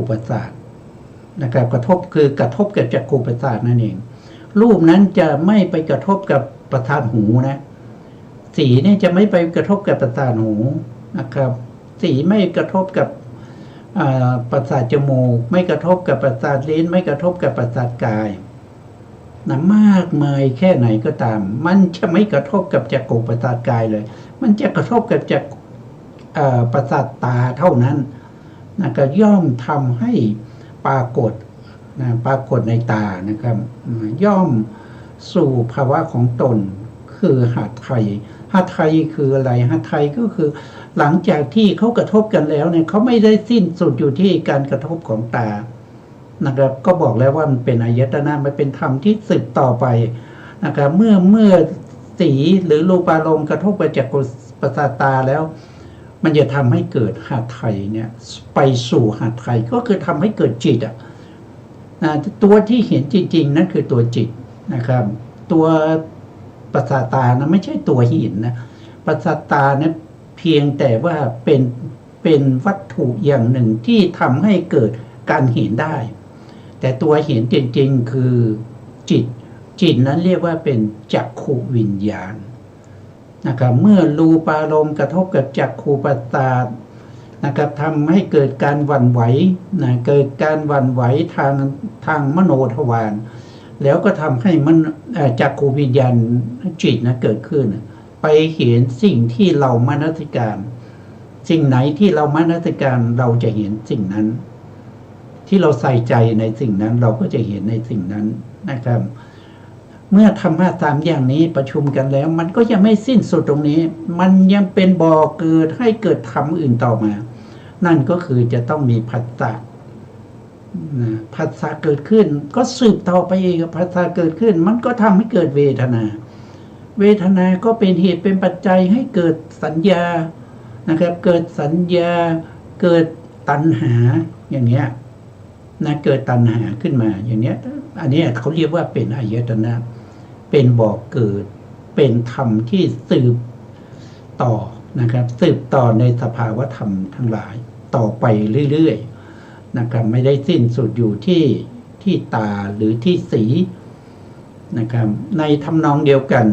[SPEAKER 2] ประสาทนะครับกระทบกับจักขุประสาทนั่นเองรูปนั้นจะไม่ไปกระทบกับประสาทหูนะสีนี่จะไม่ไปกระทบกับประสาทหูนะครับสีไม่กระทบกับประสาทจมูกไม่กระทบกับประสาทลิ้นไม่กระทบกับประสาทกายนะมากมายแค่ไหนก็ตามมันจะไม่กระทบกับจักขุประสาทกายเลยมันจะกระทบกับจักประสาทตาเท่านั้นนะก็ย่อมทำให้ปรากฏในตานะครับย่อมสู่ภาวะของตนคือหัตถ์คืออะไรหัตถ์ก็คือหลังจากที่เขากระทบกันแล้วเนี่ยเขาไม่ได้สิ้นสุดอยู่ที่การกระทบของตานะครับก็บอกแล้วว่ามันเป็นอายตนะมันเป็นธรรมที่สืบต่อไปนะครับเมื่อสีหรือรูปารมณ์กระทบกับจักขุประสาทตาแล้วมันจะทำให้เกิดหัตถ์เนี่ยไปสู่หัตถ์ก็คือทำให้เกิดจิตตัวที่เห็นจริงๆนั่นคือตัวจิตนะครับตัวประสาทตานะไม่ใช่ตัวหินนะประสาทตาเนี่ยเพียงแต่ว่าเป็นวัตถุอย่างหนึ่งที่ทำให้เกิดการเห็นได้แต่ตัวเห็นจริงๆคือจิตนั้นเรียกว่าเป็นจักขุวิญญาณนะครับเมื่อรูปารมณ์กระทบกับจักขุประสาทนะครับทำให้เกิดการหวั่นไหวเกิดการหวั่นไหวทางมโนทวารแล้วก็ทำให้จักขุวิญญาณจิตเกิดขึ้นไปเห็นสิ่งที่เรามนสิการสิ่งไหนที่เรามนสิการเราจะเห็นสิ่งนั้น ที่เราใส่ใจในสิ่งนั้นเราก็จะเห็นในสิ่งนั้นนะครับ เมื่อธรรมะสามอย่างนี้ประชุมกันแล้ว มันก็ยังไม่สิ้นสุดตรงนี้ มันยังเป็นบ่อเกิดให้เกิดธรรมอื่นต่อมา นั่นก็คือจะต้องมีผัสสะผัสสะเกิดขึ้นก็สืบต่อไปอีกผัสสะเกิดขึ้นมันก็ทำให้เกิดเวทนา เวทนาก็เป็นเหตุเป็นปัจจัยให้เกิดสัญญานะครับเกิดสัญญาเกิดตัณหาอย่างเงี้ยนะเกิดตัณหาขึ้นมาอย่างเนี้ยอันนี้เขาเรียกว่าเป็นอายตนะเป็นบ่อเกิดเป็นธรรมที่สืบต่อนะครับสืบต่อในสภาวะธรรมทั้งหลายต่อไปเรื่อยๆนะครับไม่ได้สิ้นสุดอยู่ที่ตาหรือที่สีนะครับในทำนองเดียวกัน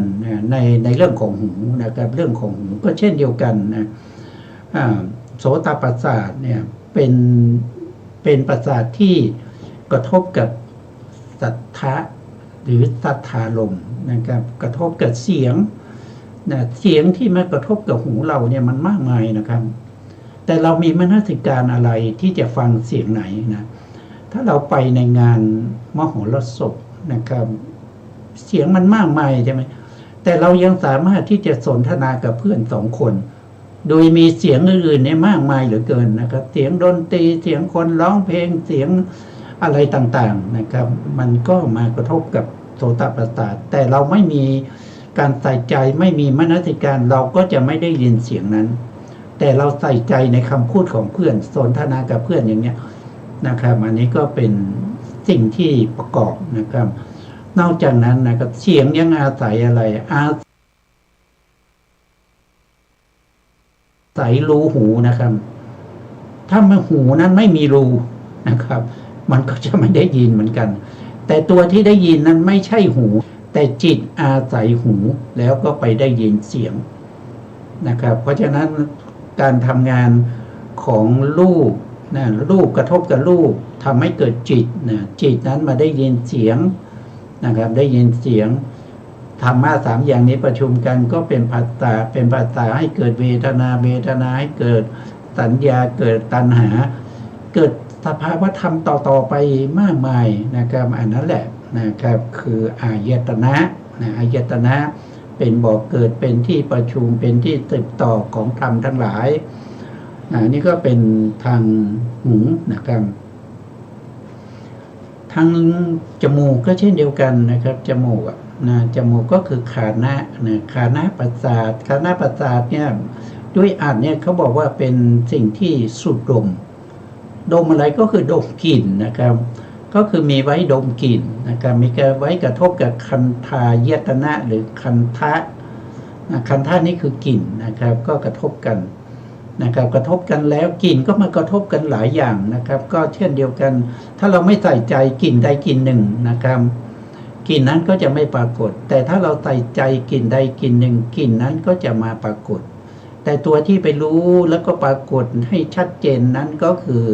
[SPEAKER 2] ในเรื่องของหูนะครับเรื่องของหูก็เช่นเดียวกันนะโสตประสาทเนี่ยเป็นประสาทที่กระทบกับสัทธะหรือสัทธารมณ์นะครับกระทบกับเสียงนะเสียงที่มากระทบกับหูเราเนี่ยมันมากมายนะครับแต่เรามีมนสิการอะไรที่จะฟังเสียงไหนนะถ้าเราไปในงานมโหรสพนะครับเสียงมันมากมายใช่ไหมแต่เรายังสามารถที่จะสนทนากับเพื่อน2 คนโดยมีเสียงอื่นๆเนี่ยมากมายเหลือเกินนะครับเสียงดนตรีเสียงคนร้องเพลงเสียงอะไรต่างๆนะครับมันก็มากระทบกับโสตประสาทแต่เราไม่มีการใส่ใจไม่มีมนสิการเราก็จะไม่ได้ยินเสียงนั้นแต่เราใส่ใจในคำพูดของเพื่อนสนทนากับเพื่อนอย่างเนี้ยนะครับอันนี้ก็เป็นสิ่งที่ประกอบนะครับนอกจากนั้นนะครับเสียงยังอาศัยอะไรอาศัยรูหูนะครับถ้ามันหูนั้นไม่มีรูนะครับมันก็จะไม่ได้ยินเหมือนกันแต่ตัวที่ได้ยินนั้นไม่ใช่หูแต่จิตอาศัยหูแล้วก็ไปได้ยินเสียงนะครับเพราะฉะนั้นการทำงานของรูปนะรูปกระทบกับรูปทำให้เกิดจิตนะจิตนั้นมาได้ยินเสียงนะครับได้ยินเสียงธรรมะ3อย่างนี้ประชุมกันก็เป็นผัสสะเป็นผัสสะให้เกิดเวทนาเวทนาให้เกิดสัญญาเกิดตัณหาเกิดสภาวะธรรมต่อไปมากมายนะครับอันนั้นแหละนะครับคืออายตนะอายตนะเป็นบ่อเกิดเป็นที่ประชุมเป็นที่สืบต่อของธรรมทั้งหลายนี่ก็เป็นทางหูนะครับทางจมูกก็เช่นเดียวกันนะครับจมูกจมูกก็คือขานะขานะประสาทขานะประสาทเนี่ยด้วยอัดเนี่ยเขาบอกว่าเป็นสิ่งที่สูดดมอะไรก็คือดมกลิ่นนะครับก็คือมีไว้ดมกลิ่นนะครับมีการไว้กระทบกับคันธายตนะหรือคันทะคันธะนี่คือกลิ่นนะครับก็กระทบกันนะครับกระทบกันแล้วกลิ่นก็มากระทบกันหลายอย่างนะครับก็เช่นเดียวกันถ้าเราไม่ใส่ใจกลิ่นใดกลิ่นหนึ่งนะครับกลิ่นนั้นก็จะไม่ปรากฏแต่ถ้าเราใส่ใจกลิ่นใดกลิ่นหนึ่งกลิ่นนั้นก็จะมาปรากฏแต่ตัวที่ไปรู้แล้วก็ปรากฏให้ชัดเจนนั้นก็คือ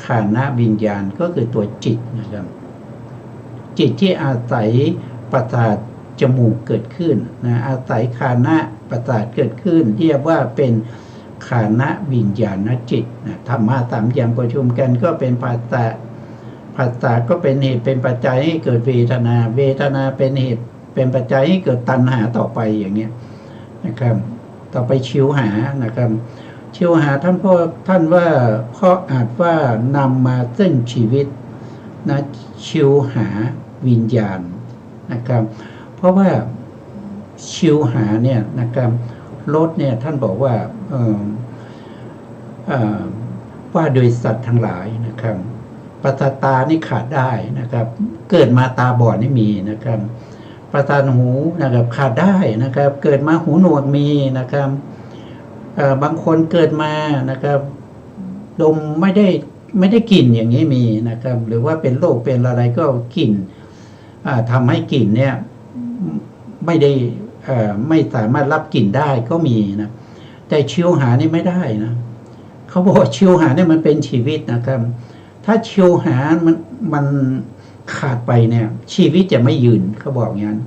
[SPEAKER 2] ขันธ์วิญญาณก็คือตัวจิตนะครับจิตที่อาศัยประสาทจมูกเกิดขึ้นอาศัยขันธ์ประสาทเกิดขึ้นเรียกว่าเป็นขันธ์วิญญาณจิตธรรมะ3อย่างประชุมกันก็เป็นผัสสะก็เป็นเหตุเป็นปัจจัยให้เกิดเวทนาเวทนาเป็นเหตุเป็นปัจจัยให้เกิดตัณหาต่อไปอย่างนี้นะครับต่อไปชิวหานะครับชิวหาท่านว่าเพราะอาจว่านำมาซึ่งชีวิตนะชิวหาวิญญาณนะครับเพราะว่าชิวหาเนี่ยนะครับรถเนี่ยท่านบอกว่าว่าโดยสัตว์ทั้งหลายนะครับประสาทตานี่ขาดได้นะครับเกิดมาตาบอดนี่มีนะครับประสาทหูนะครับขาดได้นะครับเกิดมาหูหนวกมีนะครับบางคนเกิดมานะครับดมไม่ได้กลิ่นอย่างนี้มีนะครับหรือว่าเป็นโรคเป็นอะไรก็กลิ่นทำให้กลิ่นเนี่ยไม่สามารถรับกลิ่นได้ก็มีนะแต่ชิวหานี่ไม่ได้นะเขาบอกชิวหาเนี่ยมันเป็นชีวิตนะครับถ้าชิวหามันขาดไปเนี่ยชีวิตจะไม่ยืนเขาบอกอย่างนั้น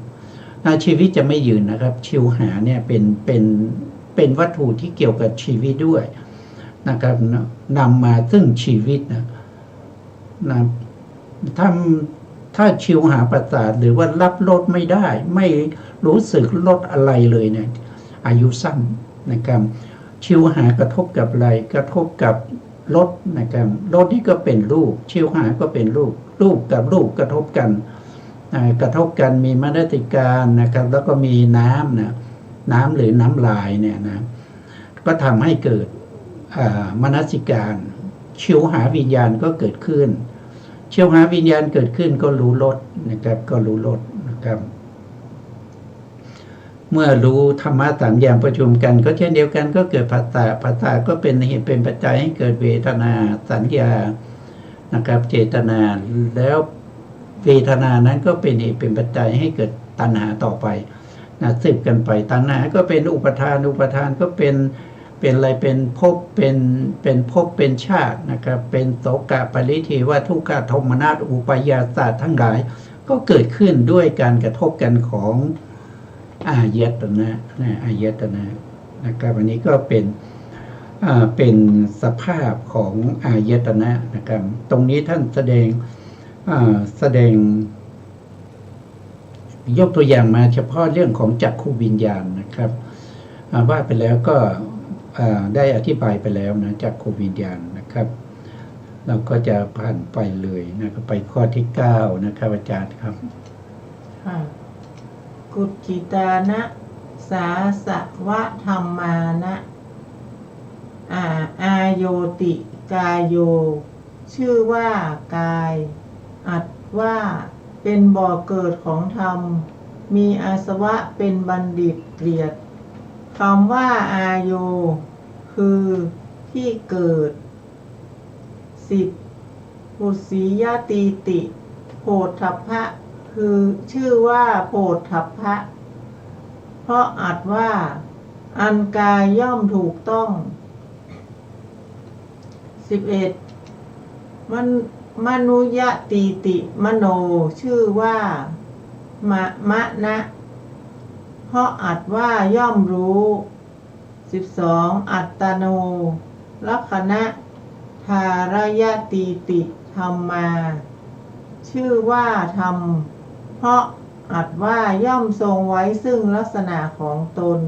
[SPEAKER 2] ชีวิตจะไม่ยืนนะครับชิวหาเนี่ยเป็นวัตถุที่เกี่ยวกับชีวิตด้วยนะครับนำมาซึ่งชีวิต นะถ้าถ้าชิวหาประสาทหรือว่ารับรสไม่ได้ ไม่รู้สึกรสอะไรเลยเนี่ยอายุสั้นนะครับชิวหากระทบกับอะไรกระทบกับรสนะครับรสนี่ก็เป็นรูปชิวหาก็เป็นรูปรูปกับรูปกระทบกันกระทบกันมีมนสิการนะครับแล้วก็มีน้ำนะน้ำหรือน้ำลายเนี่ยนะก็ทำให้เกิดมนสิการชิวหาวิญญาณก็เกิดขึ้นชิวหาวิญญาณเกิดขึ้นก็รู้รสนะครับก็รู้รสนะครับเมื่อรู้ธรรมะสามอย่างประชุมกันก็เช่นเดียวกันก็เกิดผัสสะก็เป็นเหตุเป็นปัจจัยให้เกิดเวทนาสัญญานะครับเจตนาแล้วเวทนานั้นก็เป็นเหตุเป็นปัจจัยให้เกิดตัณหาต่อไปนะสืบกันไปตัณหาก็เป็นอุปทานก็เป็นอะไรเป็นภพเป็นภพเป็นชาตินะครับเป็นโสกะปริเทวทุกขโทมนัสอุปายาสาสทั้งหลายก็เกิดขึ้นด้วยการกระทบกันของอายตนะอายตนะนะครับอันนี้ก็เป็นสภาพของอายตนะนะครับตรงนี้ท่านแสดงยกตัวอย่างมาเฉพาะเรื่องของจักขุวิญญาณนะครับว่าไปแล้วก็ได้อธิบายไปแล้วนะจักขุวิญญาณนะครับเราก็จะผ่านไปเลยนะครับไปข้อที่9นะครับอาจารย์ครับ
[SPEAKER 3] กุจจิตานะสาสวะธรรมานะอาโยติกายโยชื่อว่ากายอัตว่าเป็นบ่อเกิดของธรรมมีอาสวะเป็นบัณฑิตเกลียดคำว่าอาโยคือที่เกิด10ปุสียตีติโพธัพพะคือชื่อว่าโพธัพพะเพราะอัดว่าอันกายย่อมถูกต้อง11มนุยตีติมโนชื่อว่ามะนะเพราะอัดว่าย่อมรู้12อัตตโนลักขณะธารยตีติธรรมาชื่อว่าธรรมเพราะอัดว่าย่อมทรงไว้ซึ่งลักษณะของตน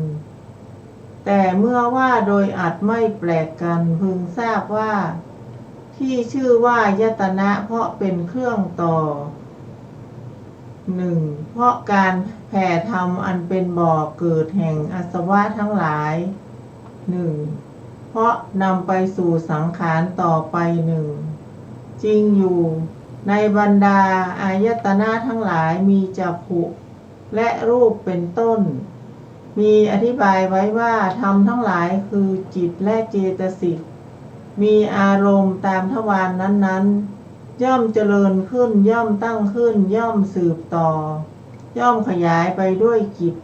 [SPEAKER 3] แต่เมื่อว่าโดยอัดไม่แปลกกันพึงทราบว่าที่ชื่อว่ายตนะเพราะเป็นเครื่องต่อ 1. เพราะการแผ่ธรรมอันเป็นบ่อเกิดแห่งอาสวะทั้งหลาย 1. เพราะนำไปสู่สังขารต่อไป1จริงอยู่ในบรรดาอายตนะทั้งหลายมีจักขุและรูปเป็นต้นมีอธิบายไว้ว่าธรรมทั้งหลายคือจิตและเจตสิกมีอารมณ์ตามทวารนั้นๆย่อมเจริญขึ้นย่อมตั้งขึ้นย่อมสืบต่อย่อมขยายไปด้วยจิต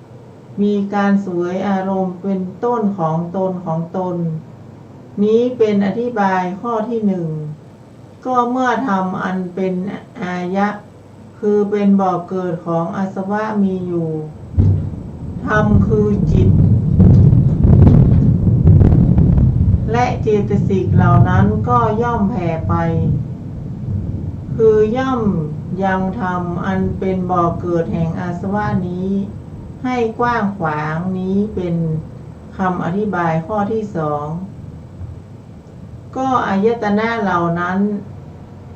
[SPEAKER 3] มีการสวยอารมณ์เป็นต้นของตนนี้เป็นอธิบายข้อที่1ก็เมื่อธรรมอันเป็นอายะคือเป็นบ่อเกิดของอาสวะมีอยู่ธรรมคือจิตและเจตสิกเหล่านั้นก็ย่อมแผ่ไปคือย่อมยังธรรมอันเป็นบ่อเกิดแห่งอาสวะนี้ให้กว้างขวางนี้เป็นคำอธิบายข้อที่2ก็อายตนะเหล่านั้น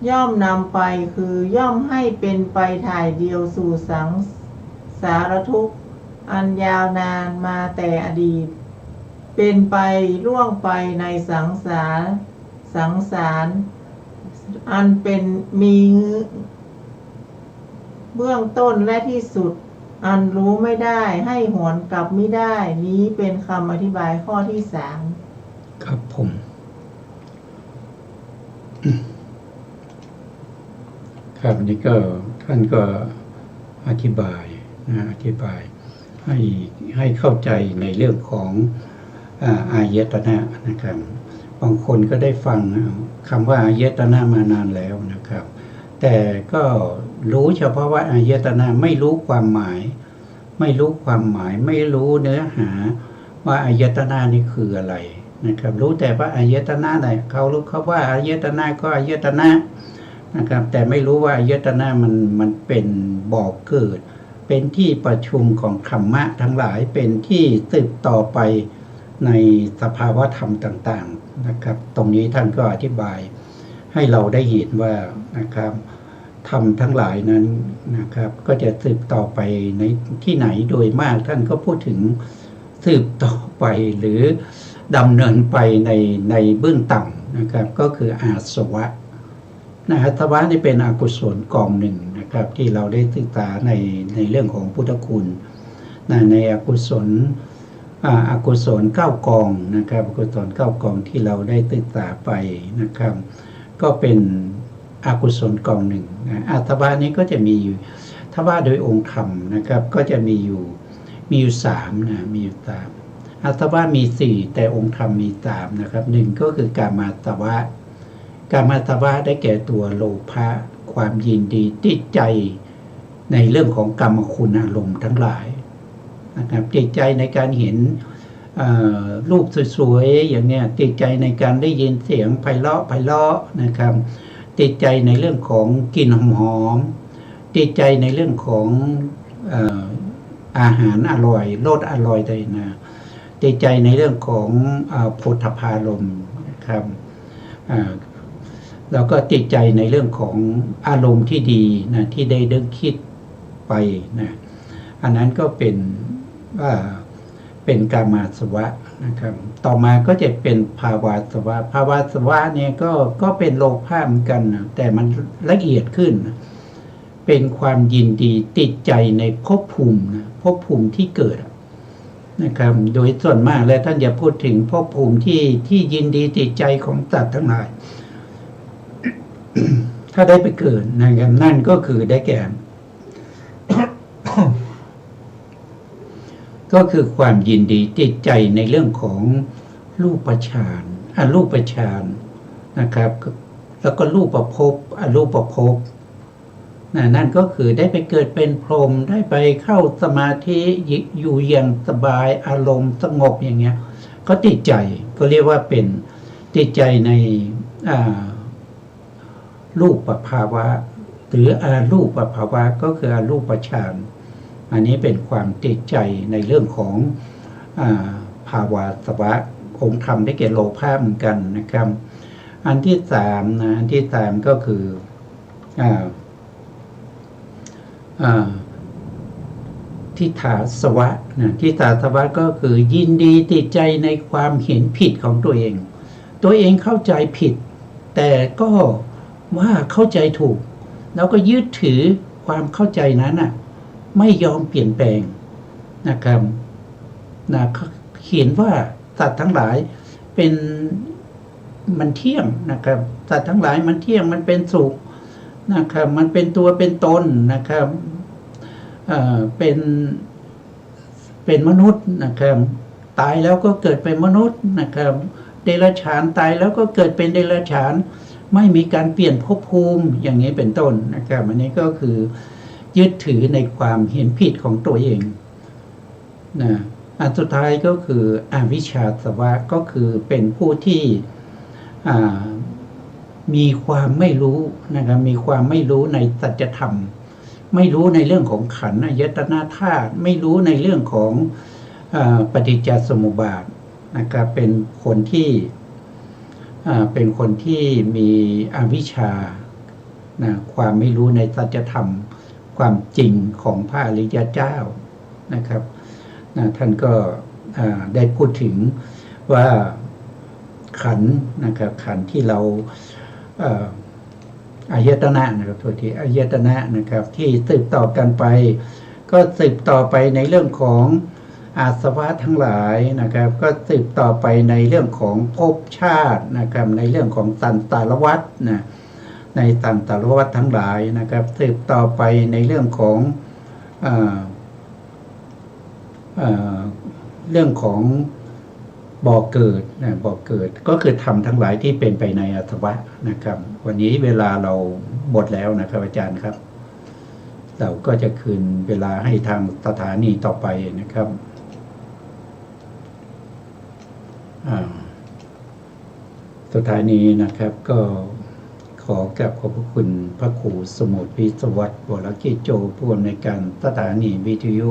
[SPEAKER 3] ย่อมนำไปคือย่อมให้เป็นไปถ่ายเดียวสู่สังสารทุกข์อันยาวนานมาแต่อดีตเป็นไปล่วงไปในสังสารอันเป็นมีเบื้องต้นและที่สุดอันรู้ไม่ได้ให้หวนกลับไม่ได้นี้เป็นคำอธิบายข้อที่3
[SPEAKER 2] ครับผมครับนี่ก็ท่านก็อธิบายให้เข้าใจในเรื่องของอายตนะนะครับบางคนก็ได้ฟังคำว่าอายตนะมานานแล้วนะครับแต่ก็รู้เฉพาะว่าอายตนะไม่รู้ความหมายไม่รู้เนื้อหาว่าอายตนะนี่คืออะไรนะครับรู้แต่ว่าอายตนะไหนเขารู้เขาว่าอายตนะก็อายตนะ นะครับแต่ไม่รู้ว่าอายตนะมันเป็นบ่อเกิดเป็นที่ประชุมของธรรมะทั้งหลายเป็นที่สืบต่อไปในสภาวะธรรมต่างๆนะครับตรงนี้ท่านก็อธิบายให้เราได้เห็นว่านะครับธรรมทั้งหลายนั้นนะครับก็จะสืบต่อไปในที่ไหนโดยมากท่านก็พูดถึงสืบต่อไปหรือดำเนินไปในเบื้องต่ำนะครับก็คืออาสวะอาสวะนี่เป็นอกุศลกองหนึ่งนะครับที่เราได้ศึกษาในเรื่องของพุทธคุณในอกุศล9 กองนะครับอกุศล9 กองที่เราได้ศึกษาไปนะครับก็เป็นอกุศลกองหนึ่งอาสวะนี้ก็จะมีอยู่ถ้าว่าโดยองค์ธรรมนะครับก็จะมีอยู่3นะมีอยู่3อาสวะมี4แต่องค์ธรรมมี3นะครับ1ก็คือกามาสวะกามาสวะได้แก่ตัวโลภะความยินดีติดใจในเรื่องของกรรมคุณอารมณ์ทั้งหลายนะครับติดใจในการเห็นรูปสวยๆอย่างเนี้ยติดใจในการได้ยินเสียงไพเราะนะครับติดใจในเรื่องของกลิ่นหอมติดใจในเรื่องของอาหารอร่อยรสอร่อยได้นะติดใจในเรื่องของโผฏฐัพพารมณ์นะครับแล้วก็ติดใจในเรื่องของอารมณ์ที่ดีนะที่ได้นึกคิดไปนะอันนั้นก็เป็นกามาสวะนะครับต่อมาก็จะเป็นภาวาสวะภาวาสวะเนี่ยก็เป็นโลภะเหมือนกันนะแต่มันละเอียดขึ้นนะเป็นความยินดีติดใจในภพภูมินะภพภูมิที่เกิดนะครับโดยส่วนมากแล้วท่านจะพูดถึงภพภูมิที่ยินดีติดใจของสัตว์ทั้งหลาย ถ้าได้ไปเกิดนะครับนั่นก็คือได้แก่ ก็คือความยินดีติดใจในเรื่องของรูปฌานอรูปฌานนะครับแล้วก็รูปภพอรูปภพนั่นก็คือได้ไปเกิดเป็นพรหมได้ไปเข้าสมาธิอยู่อย่างสบายอารมณ์สงบอย่างเงี้ยก็ติดใจก็เรียกว่าเป็นติดใจในรูปภาวะหรืออารูปภาวะก็คืออารูปฌานอันนี้เป็นความติดใจในเรื่องของภาวาสวะองค์ธรรมได้แก่โลภะเหมือนกันนะครับอันที่3นะอันที่3ก็คือทิฏฐาสวะนะทิฏฐาสวะก็คือยินดีติดใจในความเห็นผิดของตัวเองเข้าใจผิดแต่ก็ว่าเข้าใจถูกแล้วก็ยึดถือความเข้าใจนั้นน่ะไม่ยอมเปลี่ยนแปลงนะครับเขียนว่าสัตว์ทั้งหลายมันเที่ยงนะครับสัตว์ทั้งหลายมันเที่ยงมันเป็นสุขนะครับมันเป็นตัวเป็นตนนะครับเป็นมนุษย์นะครับตายแล้วก็เกิดเป็นมนุษย์นะครับเดรัจฉานตายแล้วก็เกิดเป็นเดรัจฉานไม่มีการเปลี่ยนภพภูมิอย่างนี้เป็นต้นนะครับอันนี้ก็คือยึดถือในความเห็นผิดของตัวเองนะอันสุดท้ายก็คืออวิชชาสวะก็คือเป็นผู้ที่มีความไม่รู้นะครับมีความไม่รู้ในสัจธรรมไม่รู้ในเรื่องของขันธ์อายตนะธาตุไม่รู้ในเรื่องของปฏิจจสมุปบาทนะครับเป็นคนที่มีอวิชชานะความไม่รู้ในสัจธรรมความจริงของพระอริยเจ้านะครับท่านก็ได้พูดถึงว่าขันธ์นะครับขันธ์ที่เราอายตนะนะครับตัวที่อายตนะนะครับที่สืบต่อกันไปก็สืบต่อไปในเรื่องของอาสวะทั้งหลายนะครับก็สืบต่อไปในเรื่องของภพชาตินะครับในเรื่องของสันตารวัฏนะในสันตารวัฏทั้งหลายนะครับสืบต่อไปในเรื่องของเรื่องของบ่อเกิดนะบ่อเกิดก็คือธรรมทั้งหลายที่เป็นไปในอาสวะนะครับวันนี้เวลาเราหมดแล้วนะครับอาจารย์ครับเราก็จะคืนเวลาให้ทางสถานีต่อไปนะครับสถานีนะครับก็ข ขอกราบขอบพระคุณพระครูสมุทรวิศวัตรวรกิจโจผู้อำนวยการสถานีวิทยุ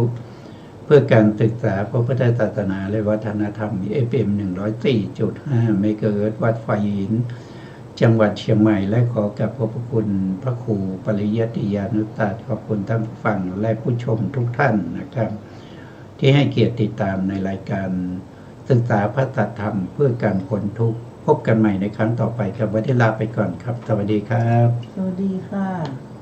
[SPEAKER 2] เพื่อการศึกษาพระพุทธศาสนาและวัฒนธรรม FM 104.5 เมกะเฮิรตซ์วัดไฟหินจังหวัดเชียงใหม่และขอกราบขอบพระคุณพระครูปริยัติยานุตาขอบคุณทั้งฟังและผู้ชมทุกท่านนะครับที่ให้เกียรติติดตามในรายการศึกษาพระธรรมเพื่อการพ้นทุกข์พบกันใหม่ในครั้งต่อไปครับวันนี้ลาไปก่อนครับสวัสดีครับ
[SPEAKER 3] สวัสดีค่ะ